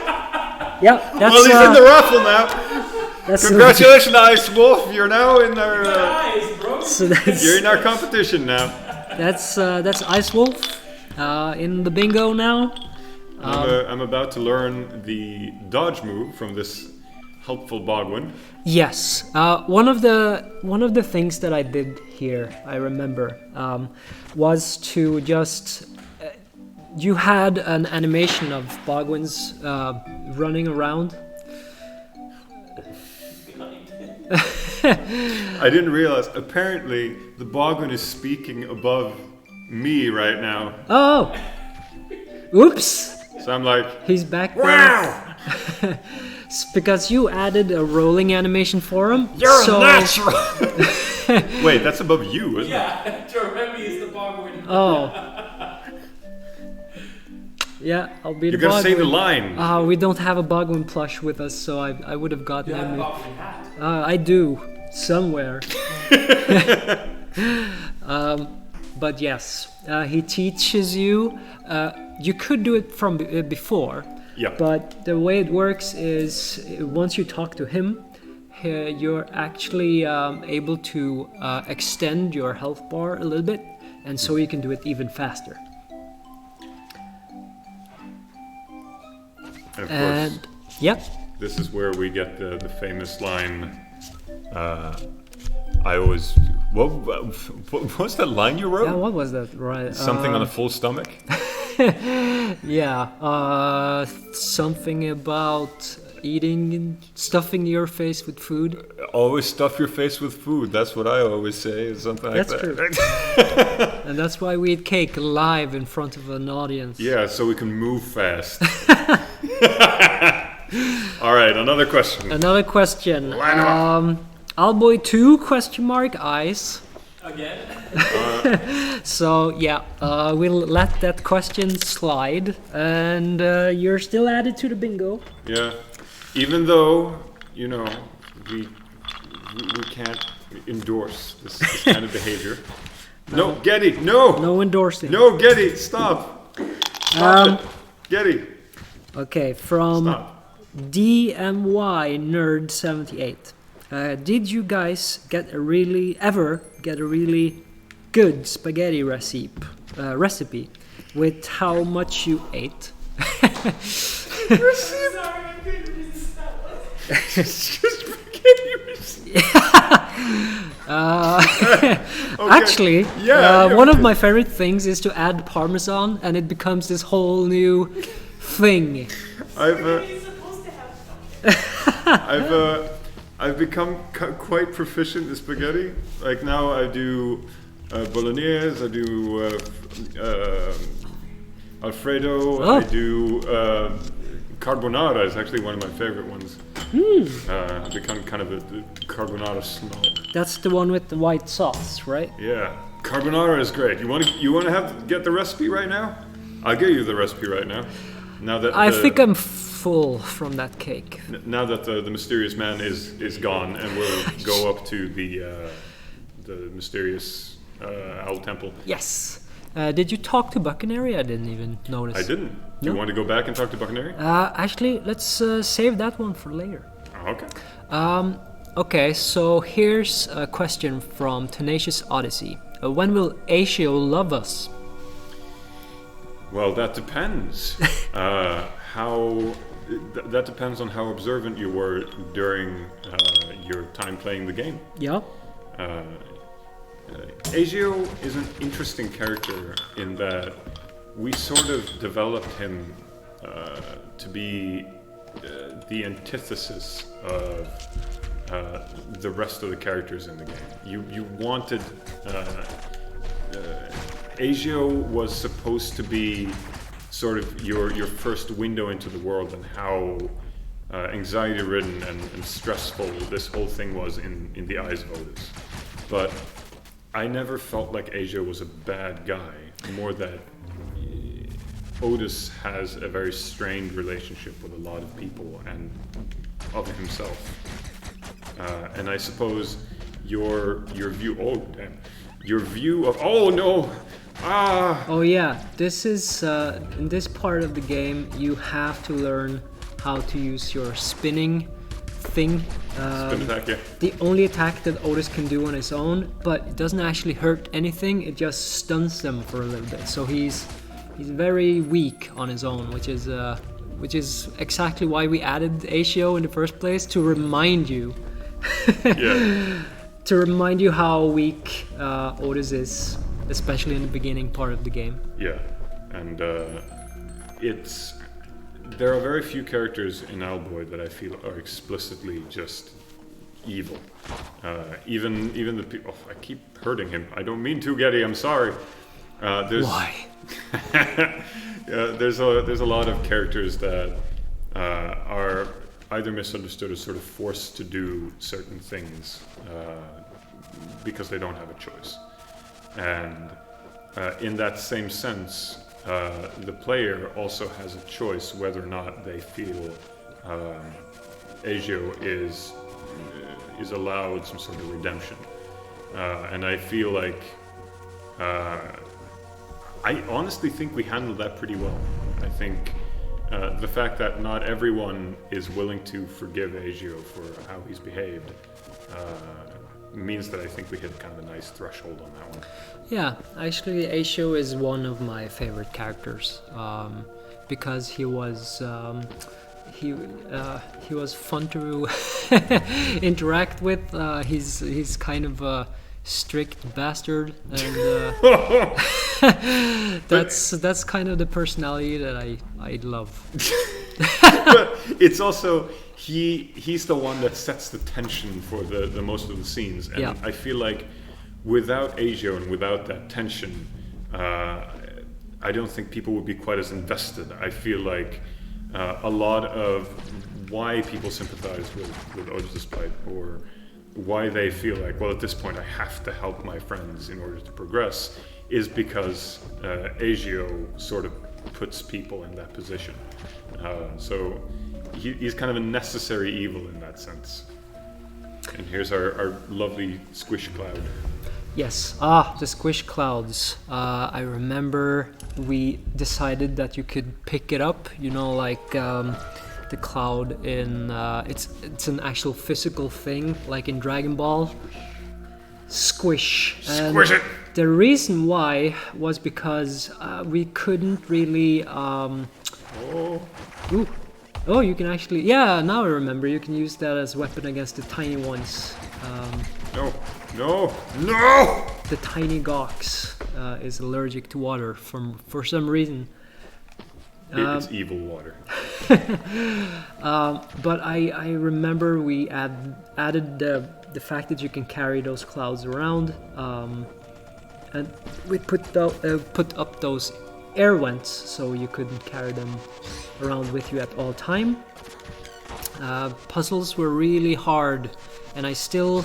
Yeah, that's Well, he's in the raffle now. that's Congratulations, Ice Wolf. You're now in our. Guys, bro! so that's You're in our competition now. that's Ice Wolf in the bingo now. I'm about to learn the dodge move from this helpful Baguian. Yes, one of the things that I did here, I remember, was to just you had an animation of Baguians running around. I didn't realize. Apparently, the Baguian is speaking above me right now. Oh, oops! So I'm like, He's back there. wow! It's because you added a rolling animation for him. You're so, natural. Wait, that's above you, isn't it? Yeah, Jo-Remi is the Baguian. Oh. Yeah, I'll be the You gotta say the Baguian. line. We don't have a Baguian plush with us, so I would have gotten You have a him. Baguian hat. I do, somewhere. But yes, he teaches you. You could do it from before, Yeah. but the way it works is once you talk to him, you're actually able to extend your health bar a little bit, and so you can do it even faster. And of course, And yep, this is where we get the famous line. I always. What was that line you wrote? yeah, what was that? Right, Something on a full stomach? yeah, something about eating and stuffing your face with food. Always stuff your face with food. That's what I always say. Something like That's that. true. And that's why we eat cake live in front of an audience. Yeah, so we can move fast. All right, another question. Another question. Owlboy 2 question mark eyes. Again? So yeah, we'll let that question slide, and you're still added to the bingo. Yeah, even though we can't endorse this kind of behavior. No, Getty, no, No endorsing. no, Getty, stop. Stop it, Getty. Okay, from Stop. DMY Nerd 78. Did you guys ever get a really good spaghetti recipe with how much you ate? Sorry, I couldn't resist that one. Spaghetti recipe. Actually, Yeah, one of my favorite things is to add parmesan, and it becomes this whole new thing. You're supposed to have I've become quite proficient in spaghetti. Like now I do bolognese, I do Alfredo, Oh. I do carbonara is actually one of my favorite ones. I've become kind of a carbonara snob. That's the one with the white sauce, right? Yeah, carbonara is great. You want to get the recipe right now? I'll give you the recipe right now. Now that I think I'm full from that cake. now that the mysterious man is gone, and we'll go up to the mysterious owl temple. Yes. Did you talk to Buccanary? I didn't even notice. I didn't. Do you No? want to go back and talk to Buccanary? Actually, let's save that one for later. Okay. Okay, so here's a question from Tenacious Odyssey. When will Asio love us? Well, that depends. That depends on how observant you were during your time playing the game. Yeah. Asio is an interesting character in that we sort of developed him to be the antithesis of the rest of the characters in the game. You wanted Asio was supposed to be sort of your first window into the world and how anxiety-ridden and stressful this whole thing was in the eyes of Otis. But I never felt like Asio was a bad guy, more that Otis has a very strained relationship with a lot of people and of himself. And I suppose your view, your view of, oh no, Oh yeah, this is in this part of the game you have to learn how to use your spinning thing. spin attack, yeah. The only attack that Otis can do on his own, but it doesn't actually hurt anything. It just stuns them for a little bit. So he's very weak on his own, which is exactly why we added Asio in the first place, to remind you. Yeah. To remind you how weak Otis is, especially in the beginning part of the game. Yeah, and there are very few characters in Owlboy that I feel are explicitly just evil. Even the people. Oh, I keep hurting him. I don't mean to, Getty. I'm sorry. Why? There's a lot of characters that are either misunderstood or sort of forced to do certain things because they don't have a choice. And in that same sense, the player also has a choice whether or not they feel Asio is allowed some sort of redemption. And I feel like I honestly think we handled that pretty well. I think the fact that not everyone is willing to forgive Asio for how he's behaved means that I think we hit kind of a nice threshold on that one. Yeah, actually, Asio is one of my favorite characters because he was fun to interact with. He's kind of a strict bastard, and that's kind of the personality that I love. But it's also he's the one that sets the tension for the most of the scenes, and Yeah. I feel like without Asia and without that tension, I don't think people would be quite as invested. I feel like a lot of why people sympathize with Oda's Despite, or why they feel like, well, at this point I have to help my friends in order to progress, is because Agio sort of puts people in that position. So he's kind of a necessary evil in that sense. And here's our lovely squish cloud. Yes, the squish clouds. I remember we decided that you could pick it up, you know, like the cloud in, it's an actual physical thing, like in Dragon Ball. Squish. And Squish it! the reason why was because we couldn't really... Oh, you can actually... Yeah, now I remember. You can use that as a weapon against the tiny ones. No! The tiny Gox is allergic to water for some reason. It's evil water. But I remember we added the fact that you can carry those clouds around, and we put up those air vents so you couldn't carry them around with you at all time. Puzzles were really hard, and I'm still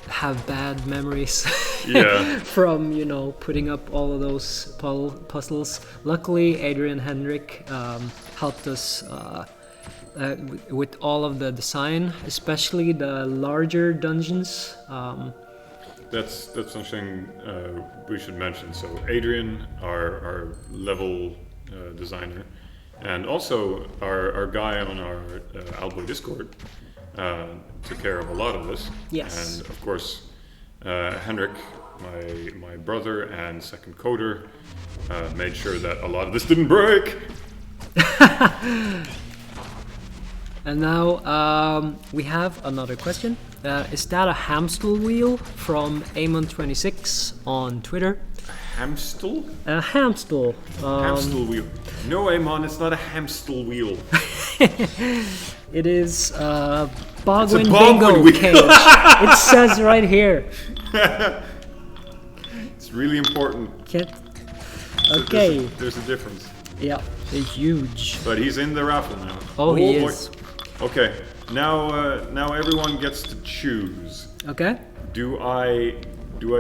have bad memories Yeah. from, you know, putting up all of those puzzles. Luckily, Adrian Henrik helped us with all of the design, especially the larger dungeons. That's something we should mention. So Adrian, our level designer, and also our guy on our Owlboy Discord, took care of a lot of this. Yes. And of course, Henrik, my brother and second coder, made sure that a lot of this didn't break. And now we have another question. Is that a hamster wheel from Amon26 on Twitter? Hamstel? A hamster. Hamstel wheel. No, Amon, it's not a hamstel wheel. It is Baguian It's a Bingo Baguian wheel. cage. It says right here. It's really important. Can't... Okay. There's a difference. Yeah, it's huge. But he's in the raffle now. Oh, he boy. is. Okay, now everyone gets to choose. Okay. Do I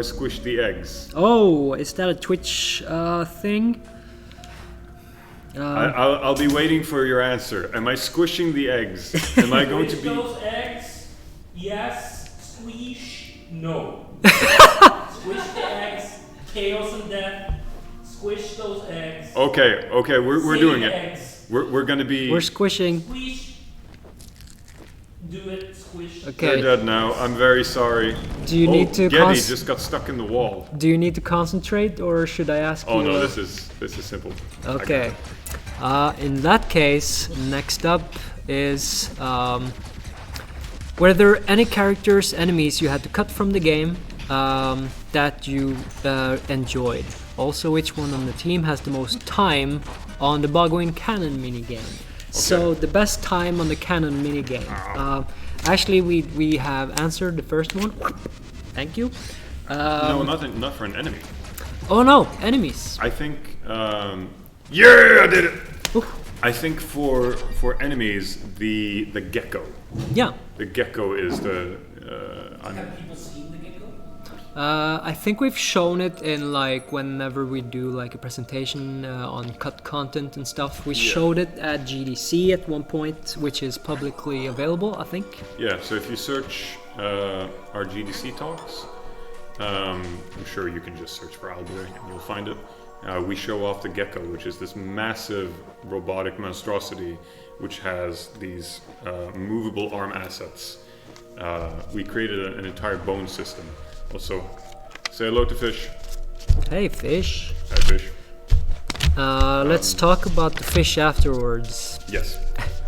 squish the eggs? Oh, is that a Twitch thing? I'll be waiting for your answer. Am I squishing the eggs? Am I going to Squish be? those eggs? Yes. Squish? No. Squish the eggs. Chaos and death. Squish those eggs. Okay, we're Save doing the it. eggs. We're gonna be. We're squishing. Squish. Do it. Squish. Okay. They're dead now. I'm very sorry. Do you need to Getty just got stuck in the wall. Do you need to concentrate, or should I ask Oh you? no, this is simple. Okay. In that case, next up is were there any characters, enemies you had to cut from the game that you enjoyed? Also, which one on the team has the most time on the Baguian cannon minigame? So the best time on the cannon minigame. Actually, we have answered the first one. Thank you. No, not for an enemy. Oh no, enemies. I think. Yeah, I did it. Oof. I think for enemies, the gecko. Yeah. The gecko is the. Have people seen the gecko? I think we've shown it in like whenever we do like a presentation on cut content and stuff. We showed it at GDC at one point, which is publicly available, I think. Yeah. So if you search our GDC talks, I'm sure you can just search for Owlboy and you'll find it. We show off the gecko, which is this massive robotic monstrosity, which has these movable arm assets. We created an entire bone system. Also, say hello to Fish. Hey, fish. Hi, Fish. Let's talk about the fish afterwards. Yes.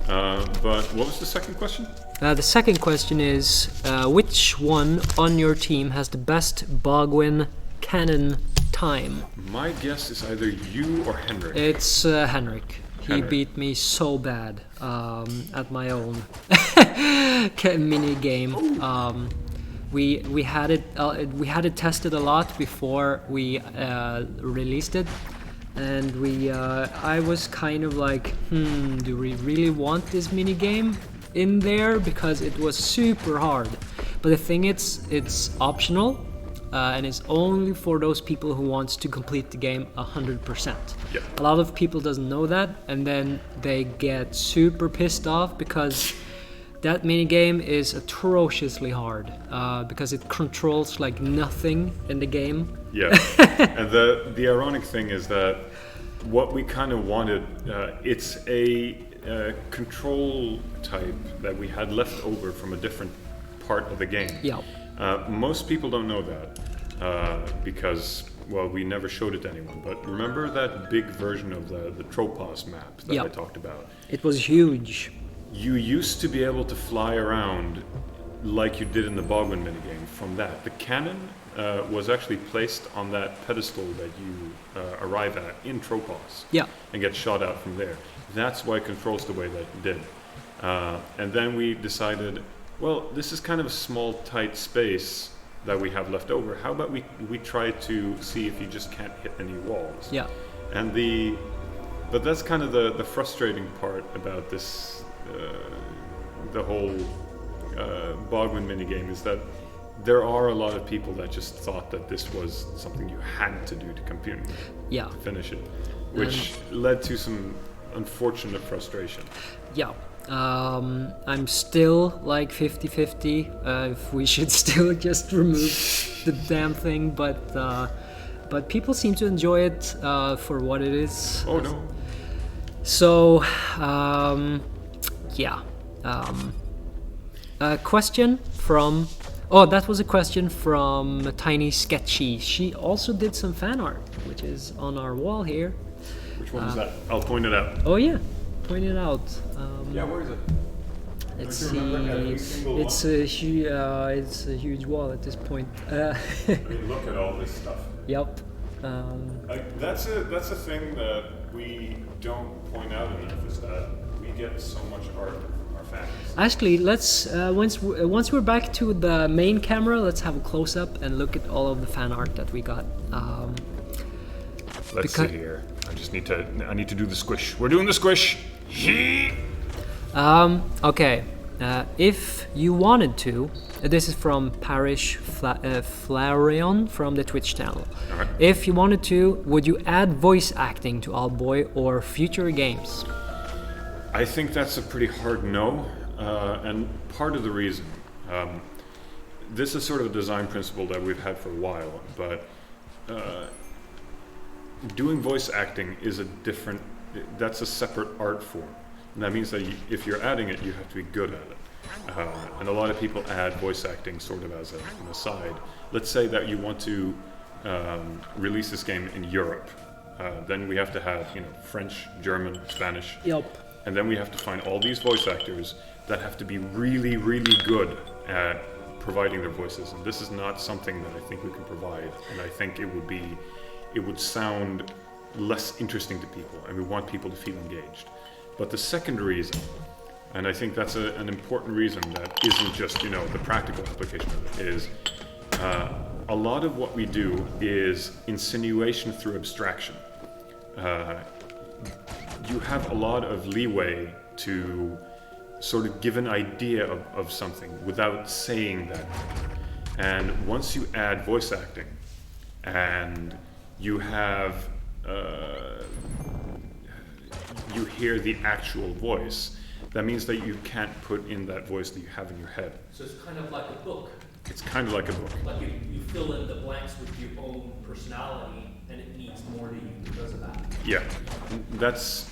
But what was the second question? The second question is, which one on your team has the best Baguian cannon time? My guess is either you or Henrik. It's Henrik. He Henry. beat me so bad at my own mini game. We had it tested a lot before we released it, and I was kind of like, do we really want this mini game in there, because it was super hard. But the thing is, it's optional. And it's only for those people who wants to complete the game 100%. Yeah. A lot of people doesn't know that, and then they get super pissed off because that mini game is atrociously hard, because it controls like nothing in the game. Yeah, and the ironic thing is that what we kind of wanted, it's a control type that we had left over from a different part of the game. Yeah. Most people don't know that because, well, we never showed it to anyone. But remember that big version of the Tropos map that I talked about? It was huge. You used to be able to fly around like you did in the Baguian minigame from that. The cannon was actually placed on that pedestal that you arrive at in Tropos and get shot out from there. That's why it controls the way that it did. And then we decided, well, this is kind of a small, tight space that we have left over. How about we try to see if you just can't hit any walls? Yeah. And but that's kind of the frustrating part about this, the whole Baguian minigame, is that there are a lot of people that just thought that this was something you had to do to finish it, which led to some unfortunate frustration. Yeah. I'm still like 50-50 if we should still just remove the damn thing, but people seem to enjoy it for what it is. Oh no. So a question from that was a question from Tiny Sketchy. She also did some fan art, which is on our wall here. Which one is that? I'll point it out. Oh yeah, point it out. Where is it? Let's see. It's a huge wall at this point. I mean, look at all this stuff. Yep. That's a thing that we don't point out enough, is that we get so much art from our fans. Actually, let's once we're back to the main camera, let's have a close up and look at all of the fan art that we got. Let's see here. I need to do the squish. We're doing the squish. Okay. If you wanted to, this is from Parish Flareon from the Twitch channel. Right. If you wanted to, would you add voice acting to Owlboy or future games? I think that's a pretty hard no, and part of the reason, this is sort of a design principle that we've had for a while, but doing voice acting is that's a separate art form. And that means that if you're adding it, you have to be good at it. And a lot of people add voice acting sort of as an aside. Let's say that you want to release this game in Europe. Then we have to have French, German, Spanish. Yep. And then we have to find all these voice actors that have to be really, really good at providing their voices. And this is not something that I think we can provide. And I think it would sound less interesting to people, and we want people to feel engaged. But the second reason, and I think that's an important reason that isn't just the practical application of it, is a lot of what we do is insinuation through abstraction. You have a lot of leeway to sort of give an idea of something without saying that. And once you add voice acting and you have you hear the actual voice, that means that you can't put in that voice that you have in your head. So it's kind of like a book. It's kind of like a book. Like you fill in the blanks with your own personality, and it means more to you because of that. Yeah, that's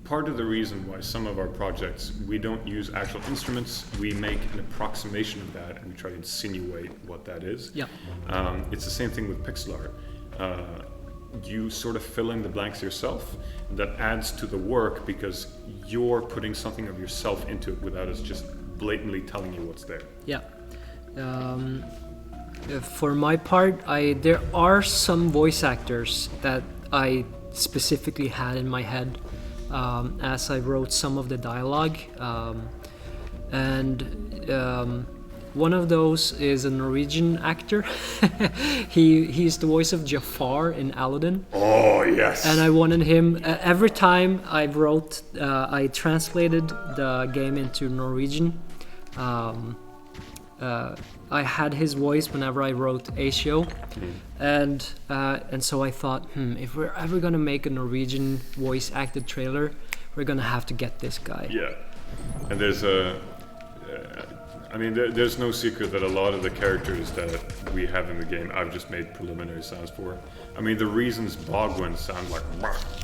part of the reason why some of our projects, we don't use actual instruments. We make an approximation of that, and we try to insinuate what that is. Yeah. It's the same thing with pixel art. You sort of fill in the blanks yourself. That adds to the work because you're putting something of yourself into it without us just blatantly telling you what's there. Yeah. For my part, there are some voice actors that I specifically had in my head as I wrote some of the dialogue. And one of those is a Norwegian actor. He's the voice of Jafar in Aladdin. Oh, yes. And I wanted him, every time I wrote, I translated the game into Norwegian. I had his voice whenever I wrote Asio, and so I thought, if we're ever gonna make a Norwegian voice acted trailer, we're gonna have to get this guy. Yeah, and there's there's no secret that a lot of the characters that we have in the game, I've just made preliminary sounds for. I mean, the reasons Baguians sound like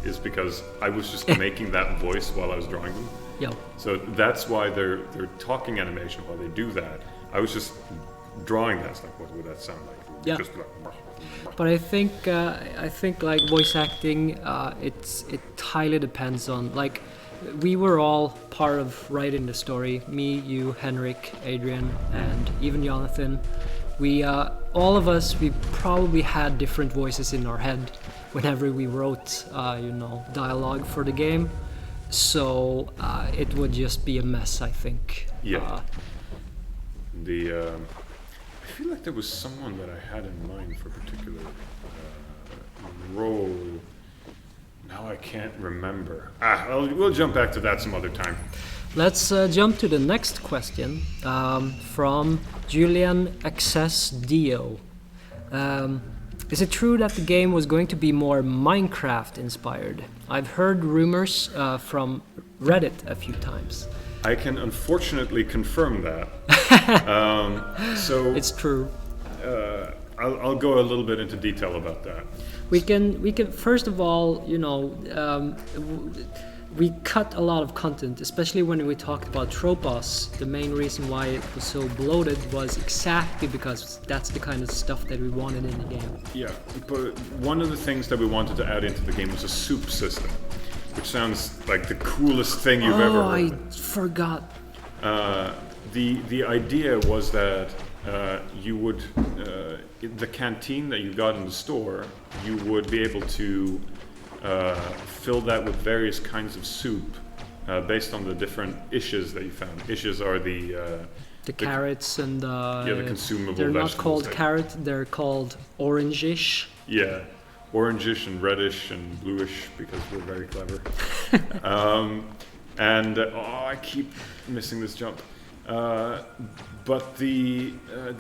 is because I was just making that voice while I was drawing them. Yeah. So that's why they're talking animation while they do that. I was just drawing that. It's like, what would that sound like? Yeah. Just like, But I think like voice acting, it highly depends on, like, we were all part of writing the story. Me, you, Henrik, Adrian, and even Jonathan. We all of us, we probably had different voices in our head whenever we wrote dialogue for the game. So it would just be a mess, I think. Yeah. I feel like there was someone that I had in mind for a particular role. Now I can't remember. We'll jump back to that some other time. Let's jump to the next question from Julian Access Dio. Is it true that the game was going to be more Minecraft inspired? I've heard rumors from Reddit a few times. I can unfortunately confirm that. So it's true. I'll go a little bit into detail about that. We can first of all, we cut a lot of content, especially when we talked about Tropos. The main reason why it was so bloated was exactly because that's the kind of stuff that we wanted in the game. Yeah, but one of the things that we wanted to add into the game was a soup system, which sounds like the coolest thing you've ever heard. I forgot. The idea was that you would, the canteen that you got in the store, you would be able to fill that with various kinds of soup based on the different issues that you found. Issues are the carrots and the consumable they're vegetables. Not called carrot, they're called orangish. Yeah, orangish and reddish and bluish because we're very clever. I keep missing this jump. But the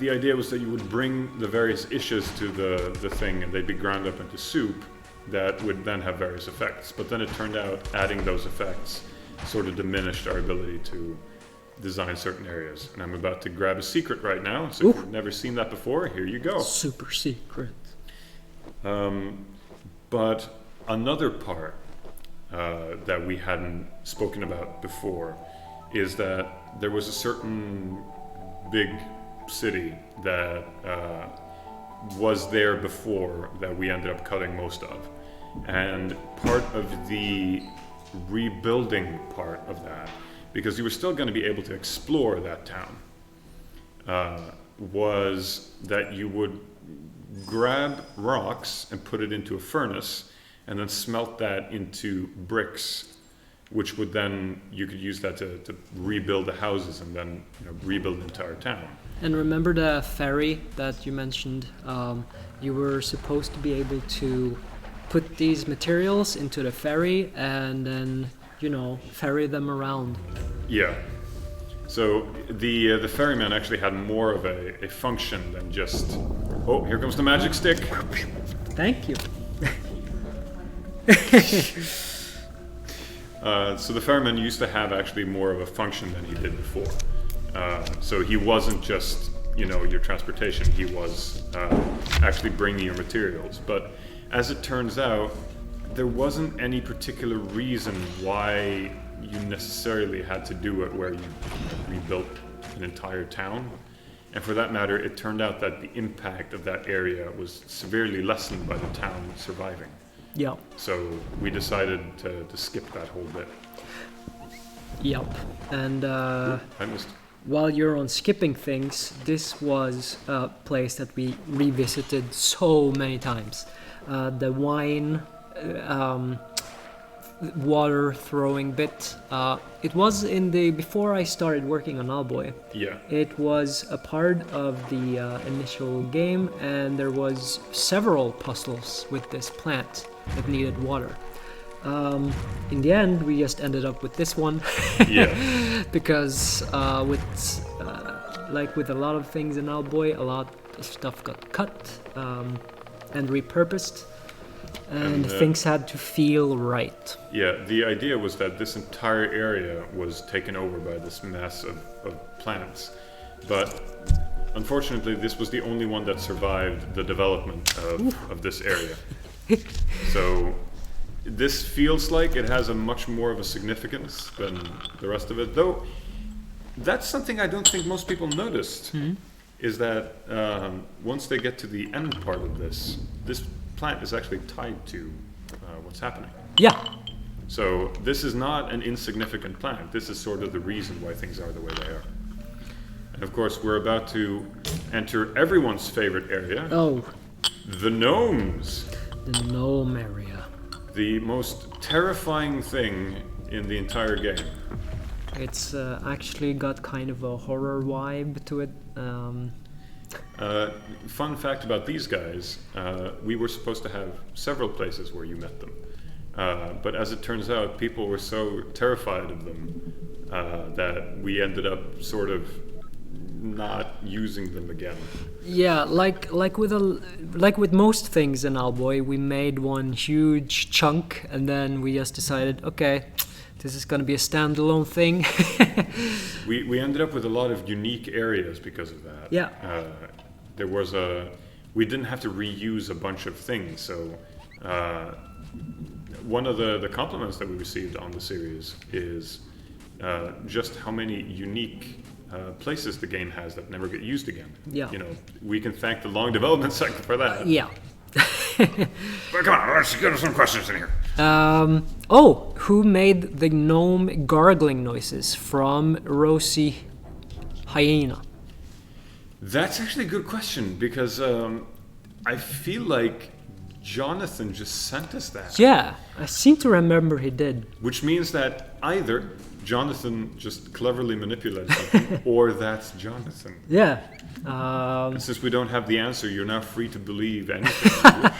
idea was that you would bring the various issues to the thing, and they'd be ground up into soup that would then have various effects. But then it turned out adding those effects sort of diminished our ability to design certain areas. And I'm about to grab a secret right now, so if you've never seen that before, here you go. Super secret. But another part that we hadn't spoken about before is that there was a certain big city that was there before that we ended up cutting most of. And part of the rebuilding part of that, because you were still going to be able to explore that town, was that you would grab rocks and put it into a furnace and then smelt that into bricks, which would then, you could use that to rebuild the houses and then rebuild the entire town. And remember the ferry that you mentioned? You were supposed to be able to put these materials into the ferry and then, ferry them around. Yeah. So the ferryman actually had more of a function than just, oh, here comes the magic stick. Thank you. So the ferryman used to have actually more of a function than he did before. So he wasn't just, your transportation, he was actually bringing your materials. But as it turns out, there wasn't any particular reason why you necessarily had to do it where you rebuilt an entire town. And for that matter, it turned out that the impact of that area was severely lessened by the town surviving. Yeah. So we decided to skip that whole bit. Yep. And I missed. While you're on skipping things, this was a place that we revisited so many times. The wine water throwing bit. It was before I started working on Owlboy. Yeah. It was a part of the initial game, and there was several puzzles with this plant that needed water. In the end, we just ended up with this one. Yeah. Because with a lot of things in Owlboy, a lot of stuff got cut and repurposed, and things had to feel right. Yeah, the idea was that this entire area was taken over by this mass of plants, but unfortunately this was the only one that survived the development of this area. So this feels like it has a much more of a significance than the rest of it, though that's something I don't think most people noticed, is that once they get to the end part of this plant is actually tied to what's happening. Yeah. So this is not an insignificant plant. This is sort of the reason why things are the way they are. And of course, we're about to enter everyone's favorite area. Oh. The gnomes. The gnome area. The most terrifying thing in the entire game. It's actually got kind of a horror vibe to it. Fun fact about these guys, we were supposed to have several places where you met them. But as it turns out, people were so terrified of them that we ended up sort of not using them again. Yeah, like with most things in Owlboy, we made one huge chunk and then we just decided, okay, this is going to be a standalone thing. We ended up with a lot of unique areas because of that. Yeah. We didn't have to reuse a bunch of things, so one of the compliments that we received on the series is just how many unique places the game has that never get used again. Yeah. You know, we can thank the long development cycle for that. Yeah. But come on, let's get some questions in here. Who made the gnome gargling noises from Rosie Hyena? That's actually a good question, because I feel like Jonathan just sent us that. Yeah, I seem to remember he did. Which means that either Jonathan just cleverly manipulated something, or that's Jonathan. Yeah. And since we don't have the answer, you're now free to believe anything you wish.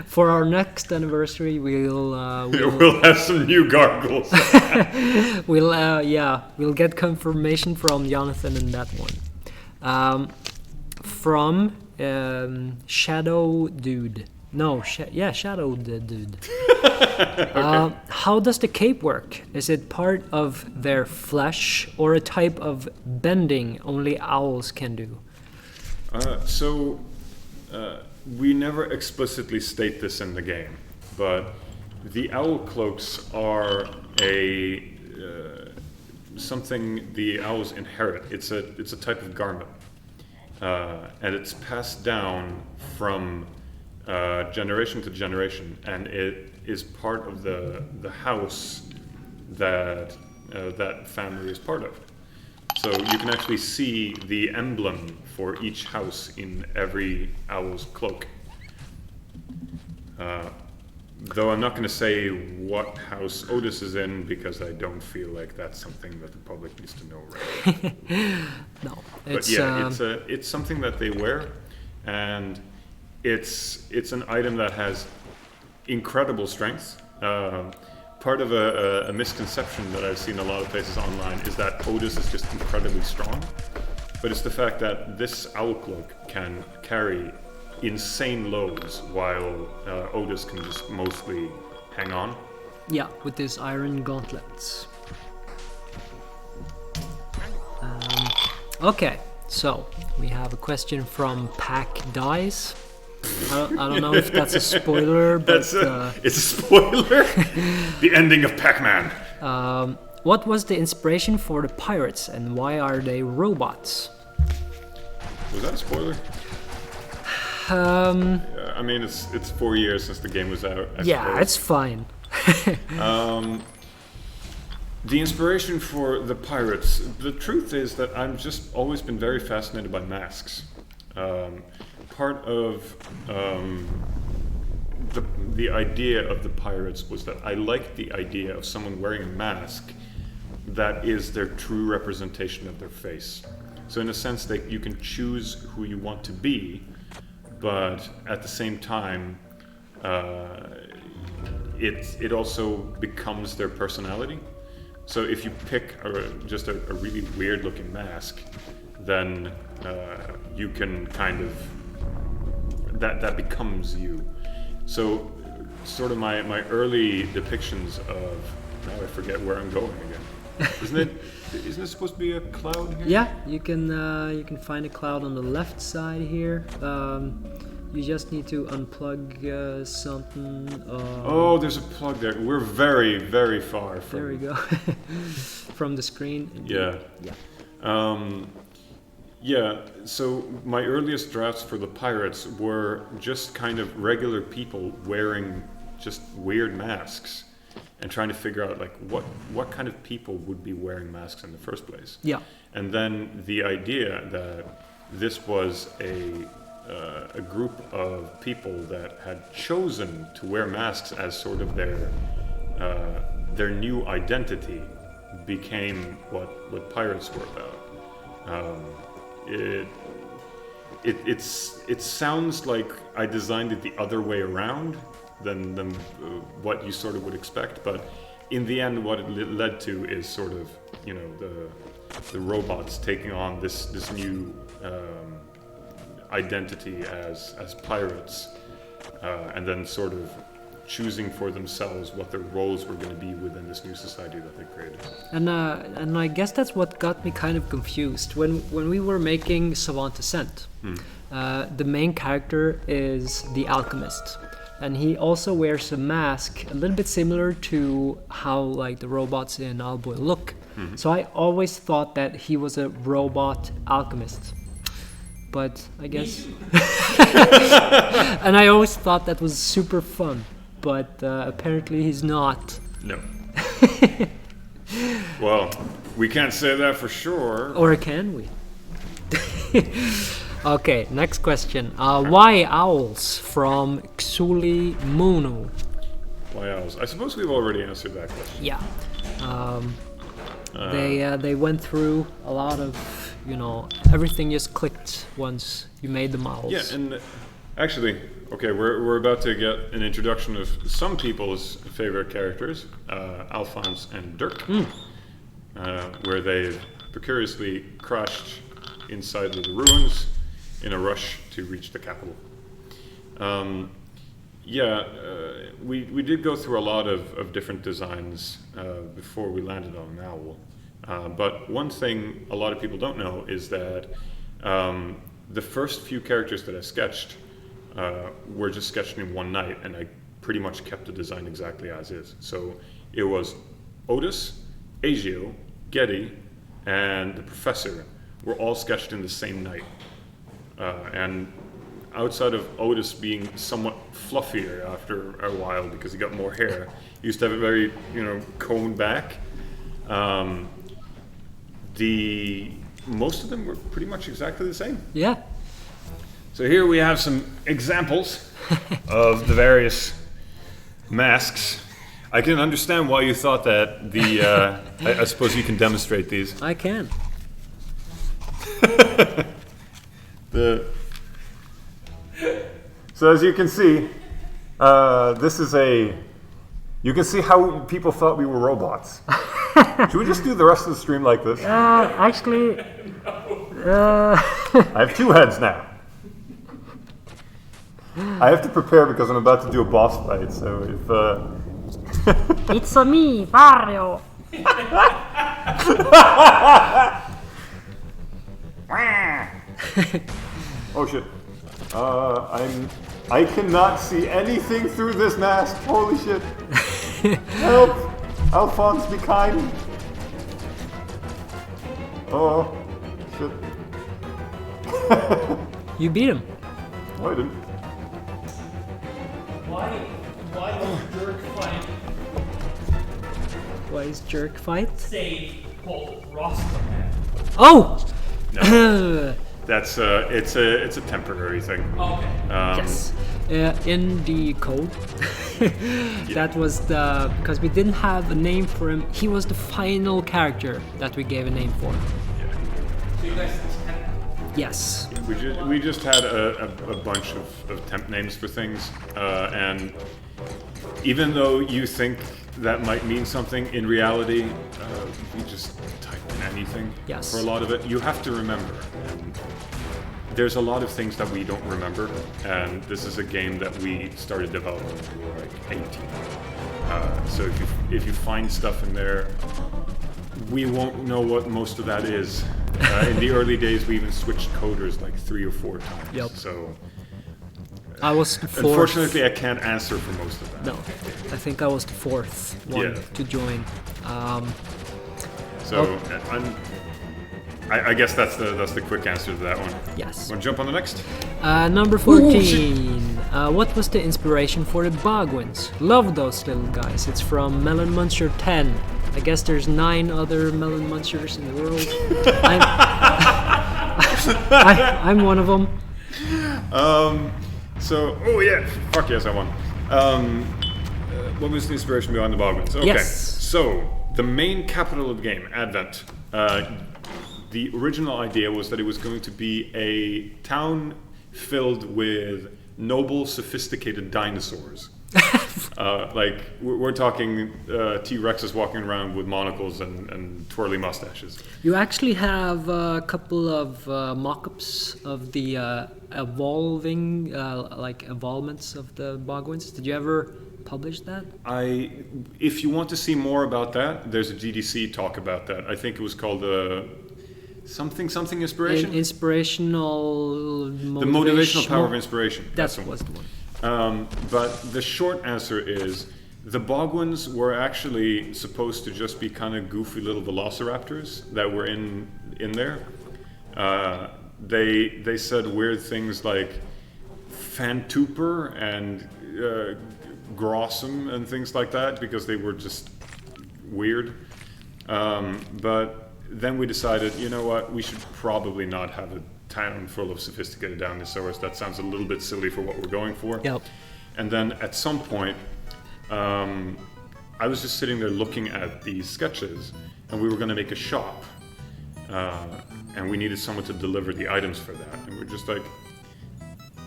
For our next anniversary, we'll have some new gargles. We'll get confirmation from Jonathan in that one. From Shadow Dude. No, Shadow Dude. Okay. How does the cape work? Is it part of their flesh or a type of bending only owls can do? We never explicitly state this in the game, but the owl cloaks are something the owls inherit. It's a type of garment, and it's passed down from generation to generation, and it is part of the house that that family is part of. So you can actually see the emblem for each house in every owl's cloak. Though I'm not going to say what house Otis is in, because I don't feel like that's something that the public needs to know right now. No, but yeah, it's something that they wear, and it's an item that has incredible strength. Part of a misconception that I've seen a lot of places online is that Otis is just incredibly strong, but it's the fact that this owl cloak can carry insane loads while Otis can just mostly hang on. Yeah, with his iron gauntlets. Okay, so we have a question from Pack Dies. I don't know if that's a spoiler, but it's a spoiler. The ending of Pac-Man. What was the inspiration for the pirates, and why are they robots? Was that a spoiler? I mean, it's 4 years since the game was out. I suppose. It's fine. The inspiration for the pirates. The truth is that I've just always been very fascinated by masks. Part of the idea of the pirates was that I liked the idea of someone wearing a mask that is their true representation of their face. So in a sense that you can choose who you want to be, but at the same time, it also becomes their personality. So if you pick just a really weird looking mask, then you can kind of, that becomes you. So sort of my early depictions of, now I forget where I'm going again. Isn't it supposed to be a cloud here? Yeah, you can find a cloud on the left side here. You just need to unplug something. Oh, there's a plug there. We're very, very far from... There we go. From the screen. Yeah. Yeah. Yeah, so my earliest drafts for the pirates were just kind of regular people wearing just weird masks and trying to figure out like what kind of people would be wearing masks in the first place. Yeah. And then the idea that this was a group of people that had chosen to wear masks as sort of their new identity became what pirates were about. It sounds like I designed it the other way around than what you sort of would expect, but in the end, what it led to is sort of, you know, the robots taking on this new identity as pirates, and then sort of choosing for themselves what their roles were going to be within this new society that they created. And I guess that's what got me kind of confused when we were making Savant Ascent. The main character is the alchemist, and he also wears a mask a little bit similar to how like the robots in Owlboy look. So I always thought that he was a robot alchemist, but I guess and I always thought that was super fun, but apparently he's not. No. Well, we can't say that for sure. Or can we? Okay, next question. Why owls from Xuli Munu? Why owls? I suppose we've already answered that question. Yeah. They went through a lot of, you know, everything just clicked once you made them owls. Yeah, and actually, okay, we're about to get an introduction of some people's favorite characters, Alphonse and Dirk, where they precariously crashed inside of the ruins in a rush to reach the capital. We did go through a lot of different designs before we landed on an owl. But one thing a lot of people don't know is that the first few characters that I sketched were just sketched in one night, and I pretty much kept the design exactly as is. So it was Otis, Agio, Getty, and the Professor were all sketched in the same night. And outside of Otis being somewhat fluffier after a while because he got more hair, he used to have it very, you know, combed back. Most of them were pretty much exactly the same. Yeah. So here we have some examples of the various masks. I can understand why you thought that I suppose you can demonstrate these. I can. So as you can see, this is you can see how people thought we were robots. Should we just do the rest of the stream like this? Actually, I have two heads now. I have to prepare because I'm about to do a boss fight, so if... It's a me, Mario! Oh shit. I cannot see anything through this mask. Holy shit. Help! Alphonse, be kind. Oh, shit. You beat him. No, I didn't. Why does Jerk fight Why is Jerk fight? save Roscoe? Oh! No. That's it's a temporary thing. Oh, okay. Yes. In the code, that was because we didn't have a name for him. He was the final character that we gave a name for. So you guys Yes. We just had a bunch of temp names for things, and even though you think that might mean something, in reality, we just type in anything Yes. for a lot of it. You have to remember. And there's a lot of things that we don't remember, and this is a game that we started developing when we were like 18. So if you find stuff in there, we won't know what most of that is. In the early days, we even switched coders like 3 or 4 times. Yep. So I was the fourth. unfortunately, I can't answer for most of that. No, I think I was the fourth one Yeah. to join. So I guess that's the quick answer to that one. Yes. Want to jump on the next? Number 14. What was the inspiration for the Baguians? Love those little guys. It's from Melon Muncher 10. I guess there's 9 other Melon Munchers in the world. I'm one of them. So, oh yeah, fuck yes, I won. What was the inspiration behind the Baguians? Okay, Yes. so the main capital of the game, Advent. The original idea was that it was going to be a town filled with noble, sophisticated dinosaurs. Like we're talking T-Rexes walking around with monocles and twirly mustaches. You actually have a couple of mock-ups of the evolving, evolvements of the Baguians. Did you ever publish that? If you want to see more about that, there's a GDC talk about that. I think it was called something inspiration. Inspirational. The motivational power of inspiration. That the was the one. But the short answer is the Baguians were actually supposed to just be kind of goofy little velociraptors that were in there. They said weird things like Fantuper and Grossum and things like that because they were just weird. But then we decided, you know what, we should probably not have a town full of sophisticated dinosaurs. That sounds a little bit silly for what we're going for. Yep. And then at some point, I was just sitting there looking at these sketches, and we were going to make a shop. And we needed someone to deliver the items for that. And we're just like,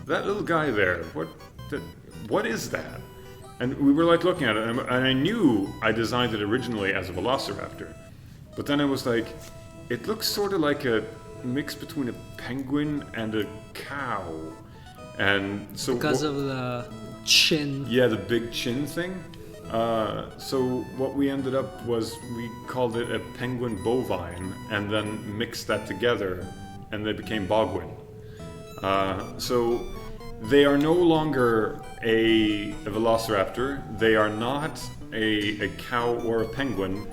that little guy there, what is that? And we were like looking at it, and I knew I designed it originally as a velociraptor. But then I was like, it looks sort of like a mix between a penguin and a cow. And so Because of the chin. yeah, the big chin thing. So what we ended up was we called it a penguin bovine and then mixed that together and they became Baguian. So they are no longer a velociraptor. They are not a cow or a penguin.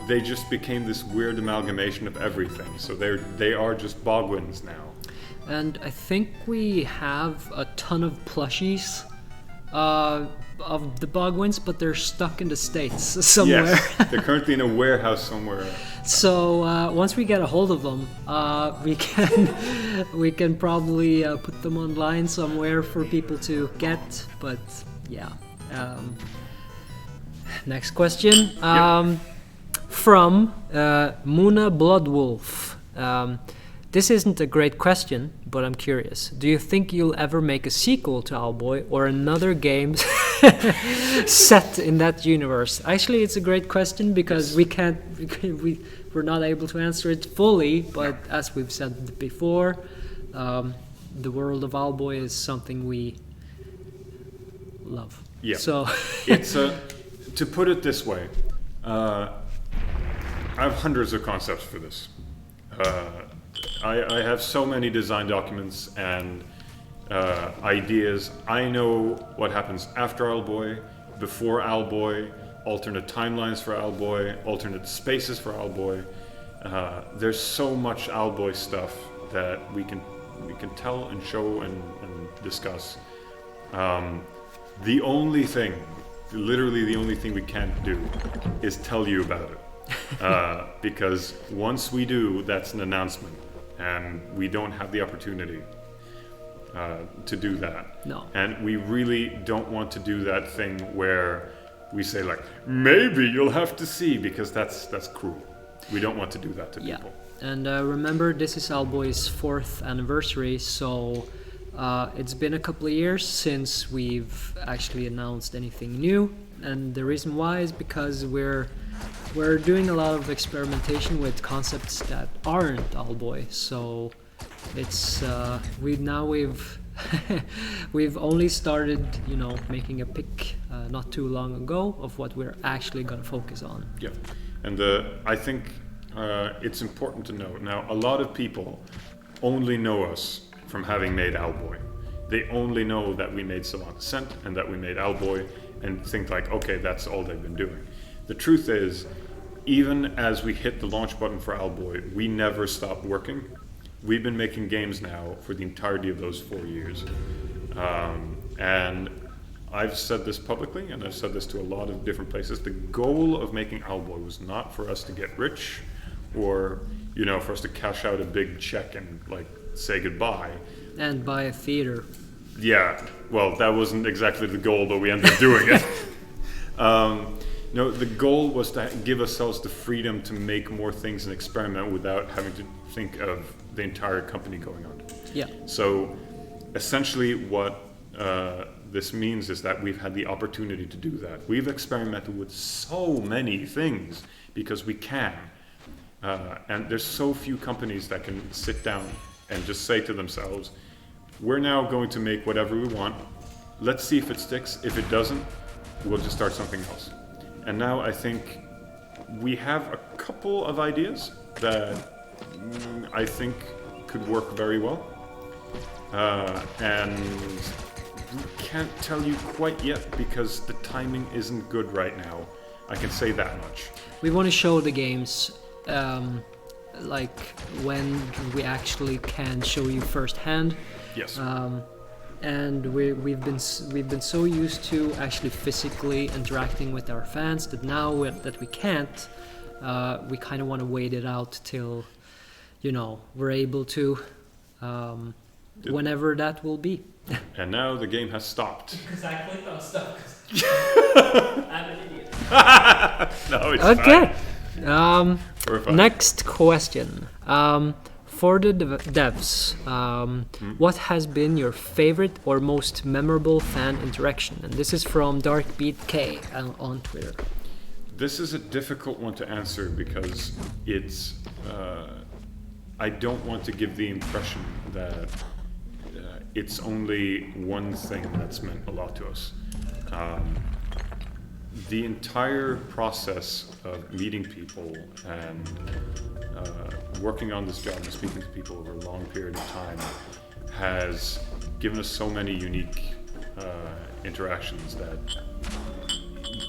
They just became this weird amalgamation of everything. So they are just Baguians now. And I think we have a ton of plushies of the Baguians, but they're stuck in the States somewhere. Yes, they're currently in a warehouse somewhere. So once we get a hold of them, we can probably put them online somewhere for people to get. But yeah. Next question. From Muna Bloodwolf. This isn't a great question, but I'm curious. Do you think you'll ever make a sequel to Owlboy or another game set in that universe? Actually, it's a great question because we're not able to answer it fully, but as we've said before, the world of Owlboy is something we love. Yeah. So It's to put it this way, I have hundreds of concepts for this. I have so many design documents and ideas. I know what happens after Owlboy, before Owlboy, alternate timelines for Owlboy, alternate spaces for Owlboy. There's so much Owlboy stuff that we can tell and show and discuss. The only thing, literally the only thing we can't do is tell you about it. Because once we do, that's an announcement. and we don't have the opportunity to do that. No. And we really don't want to do that thing where we say like, maybe you'll have to see, because that's cruel. We don't want to do that to people. And remember, this is Owlboy's 4th anniversary, so it's been a couple of years since we've actually announced anything new. And the reason why is because we're doing a lot of experimentation with concepts that aren't Owlboy. So it's we've only started, making a pick not too long ago of what we're actually gonna focus on. Yeah, and I think it's important to know now. A lot of people only know us from having made Owlboy. They only know that we made Savant Descent and that we made Owlboy, and think like, okay, that's all they've been doing. The truth is, even as we hit the launch button for Owlboy, we never stopped working. We've been making games now for the entirety of those 4 years. And I've said this publicly, and I've said this to a lot of different places. The goal of making Owlboy was not for us to get rich, or for us to cash out a big check and like say goodbye. And buy a theater. Yeah, well, that wasn't exactly the goal, but we ended up doing it. No, the goal was to give ourselves the freedom to make more things and experiment without having to think of the entire company going on. Yeah. So essentially what this means is that we've had the opportunity to do that. We've experimented with so many things because we can. And there's so few companies that can sit down and just say to themselves, we're now going to make whatever we want. Let's see if it sticks. If it doesn't, we'll just start something else. And now I think we have a couple of ideas that I think could work very well. And we can't tell you quite yet because the timing isn't good right now. I can say that much. We want to show the games like when we actually can show you firsthand. Yes. And we've been so used to actually physically interacting with our fans that now that we can't, we kind of want to wait it out till we're able to, whenever that will be. And now the game has stopped. Because I clicked on stuff. I'm an idiot. No, it's okay. fine. We're fine. Next question. For the devs, what has been your favorite or most memorable fan interaction? And this is from DarkBeatK on Twitter. This is a difficult one to answer because it's. I don't want to give the impression that it's only one thing that's meant a lot to us. The entire process of meeting people and working on this job and speaking to people over a long period of time has given us so many unique interactions that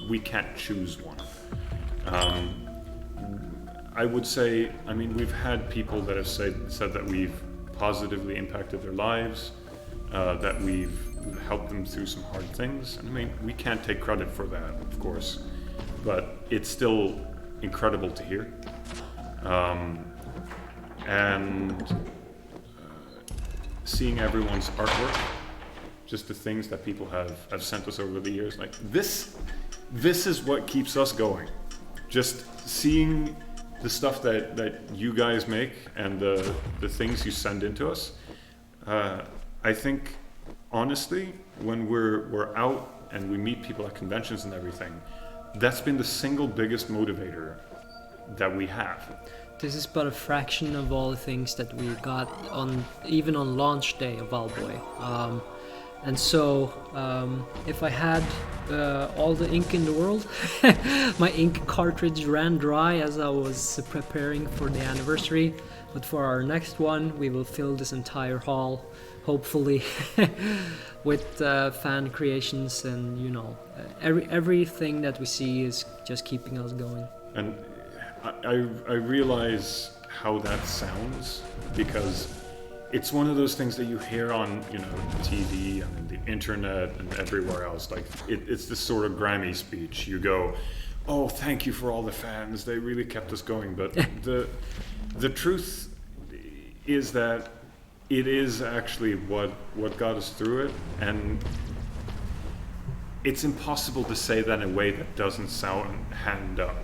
we can't choose one. I would say, we've had people that have said that we've positively impacted their lives, that we've helped them through some hard things. And we can't take credit for that, of course, but it's still incredible to hear. And seeing everyone's artwork, just the things that people have sent us over the years, like this is what keeps us going. Just seeing the stuff that you guys make and the things you send into us. I think, honestly, when we're out and we meet people at conventions and everything, that's been the single biggest motivator that we have. This is but a fraction of all the things that we got even on launch day of Owlboy. And so, if I had all the ink in the world, my ink cartridge ran dry as I was preparing for the anniversary. But for our next one, we will fill this entire hall, hopefully, with fan creations, and everything that we see is just keeping us going. And I realize how that sounds, because it's one of those things that you hear on TV and the internet and everywhere else. Like it's this sort of Grammy speech. You go, "Oh, thank you for all the fans. They really kept us going." But the truth is that it is actually what got us through it, and it's impossible to say that in a way that doesn't sound hand up,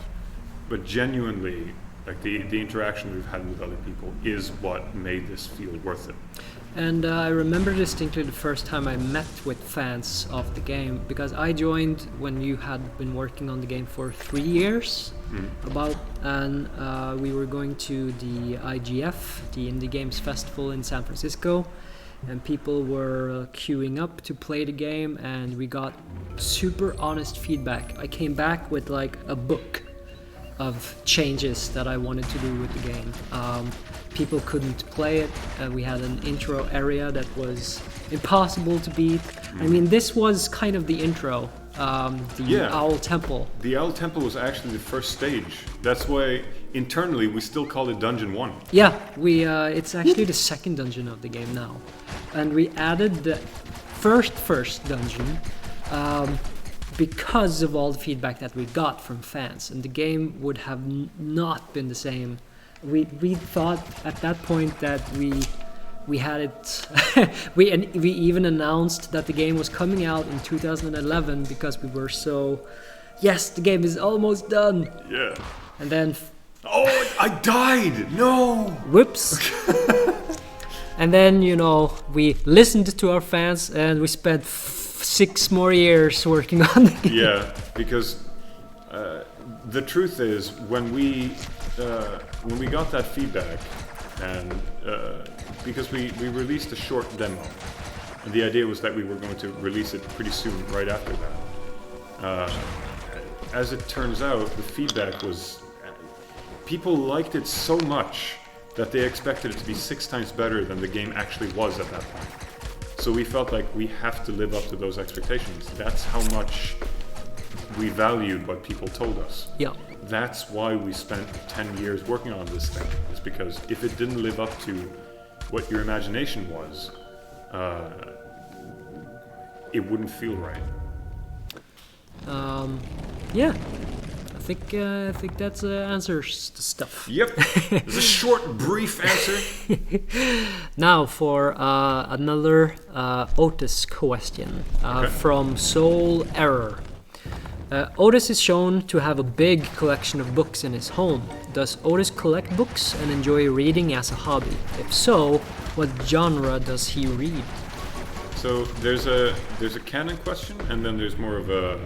but genuinely, like the interaction we've had with other people is what made this feel worth it. And I remember distinctly the first time I met with fans of the game, because I joined when you had been working on the game for 3 years, and we were going to the IGF, the Indie Games Festival in San Francisco, and people were queuing up to play the game, and we got super honest feedback. I came back with like a book of changes that I wanted to do with the game. People couldn't play it. We had an intro area that was impossible to beat. I mean, this was kind of the intro, Owl Temple. The Owl Temple was actually the first stage. That's why internally we still call it Dungeon 1. Yeah, it's actually the second dungeon of the game now. And we added the first dungeon because of all the feedback that we got from fans, and the game would have not been the same. We thought at that point that we had it. we even announced that the game was coming out in 2011 because we were so, yes, the game is almost done. Yeah. And then I died. No. Whoops. And then we listened to our fans, and we spent 6 more years working on the game. Yeah, because the truth is, when we got that feedback, and because we released a short demo, and the idea was that we were going to release it pretty soon, right after that. As it turns out, the feedback was, people liked it so much that they expected it to be 6 times better than the game actually was at that point. So we felt like we have to live up to those expectations. That's how much we valued what people told us. Yeah. That's why we spent 10 years working on this thing. Is because if it didn't live up to what your imagination was, it wouldn't feel right. Yeah. I think that answers the stuff. Yep. It's a short, brief answer. Now for another Otis question from Soul Error. Otis is shown to have a big collection of books in his home. Does Otis collect books and enjoy reading as a hobby? If so, what genre does he read? So there's a canon question, and then there's more of a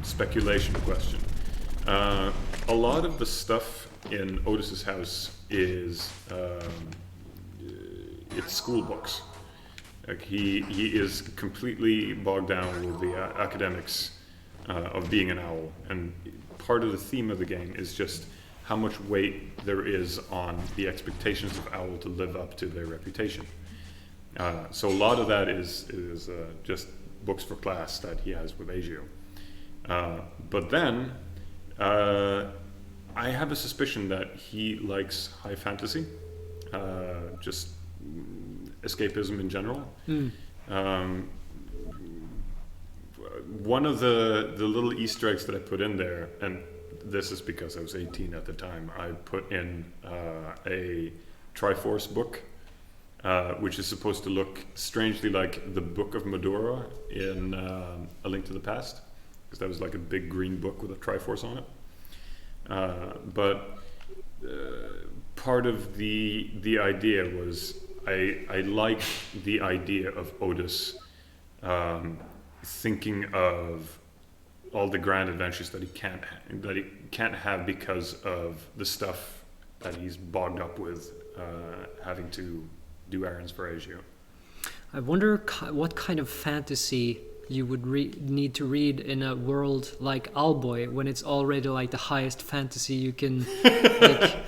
speculation question. A lot of the stuff in Otis's house is it's school books. Like he is completely bogged down with the academics of being an owl, and part of the theme of the game is just how much weight there is on the expectations of owl to live up to their reputation. So a lot of that is just books for class that he has with Agio. But then I have a suspicion that he likes high fantasy, just escapism in general. One of the little Easter eggs that I put in there, and this is because I was 18 at the time, I put in a Triforce book, which is supposed to look strangely like the Book of Medora in A Link to the Past, because that was like a big green book with a Triforce on it. But part of the idea was I like the idea of Otis thinking of all the grand adventures that he can't have because of the stuff that he's bogged up with, having to do errands for Agio. I wonder what kind of fantasy you would need to read in a world like Owlboy, when it's already like the highest fantasy you can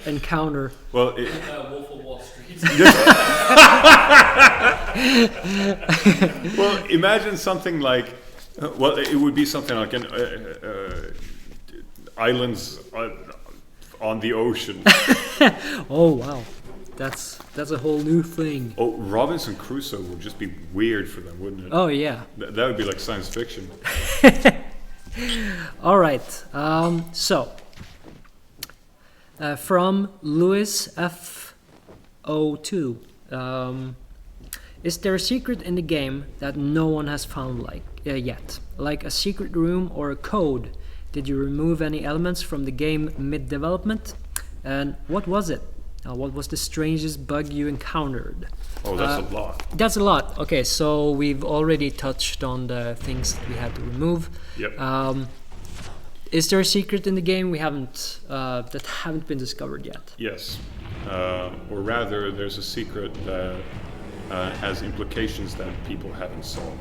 encounter. Well, Wolf of Wall Street. Well, imagine something like, well, it would be something like an islands on the ocean. Oh wow, that's a whole new thing. Oh, Robinson Crusoe would just be weird for them, wouldn't it? Oh yeah. That would be like science fiction. All right. So from Louis F. 02. Is there a secret in the game that no one has found yet? Like a secret room or a code? Did you remove any elements from the game mid-development? And what was it? What was the strangest bug you encountered? Oh, that's a lot. That's a lot. Okay, so we've already touched on the things that we had to remove. Yep. Is there a secret in the game we haven't that haven't been discovered yet? Yes. Or rather, there's a secret that has implications that people haven't solved.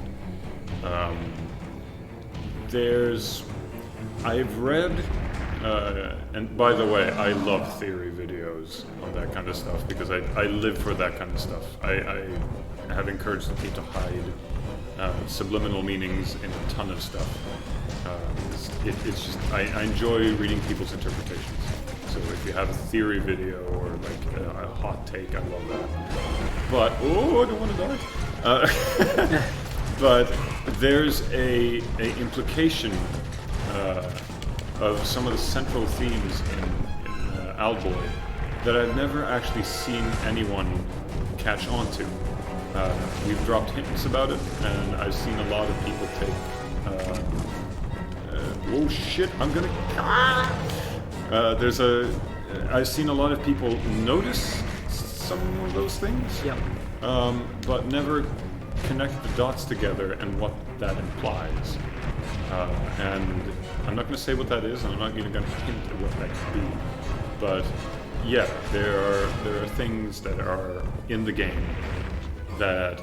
I've read, and by the way, I love theory videos on that kind of stuff because I live for that kind of stuff. I have encouraged the team to hide subliminal meanings in a ton of stuff. It's just, I enjoy reading people's interpretations. So if you have a theory video or like a hot take, I love that. But, oh, I don't want to die. But there's a implication of some of the central themes in Owlboy that I've never actually seen anyone catch on to. We've dropped hints about it, and I've seen a lot of people take... oh shit, I'm gonna... I've seen a lot of people notice some of those things, Yeah. but never connect the dots together and what that implies. And I'm not going to say what that is, and I'm not even going to hint at what that could be. But yeah, there are things that are in the game that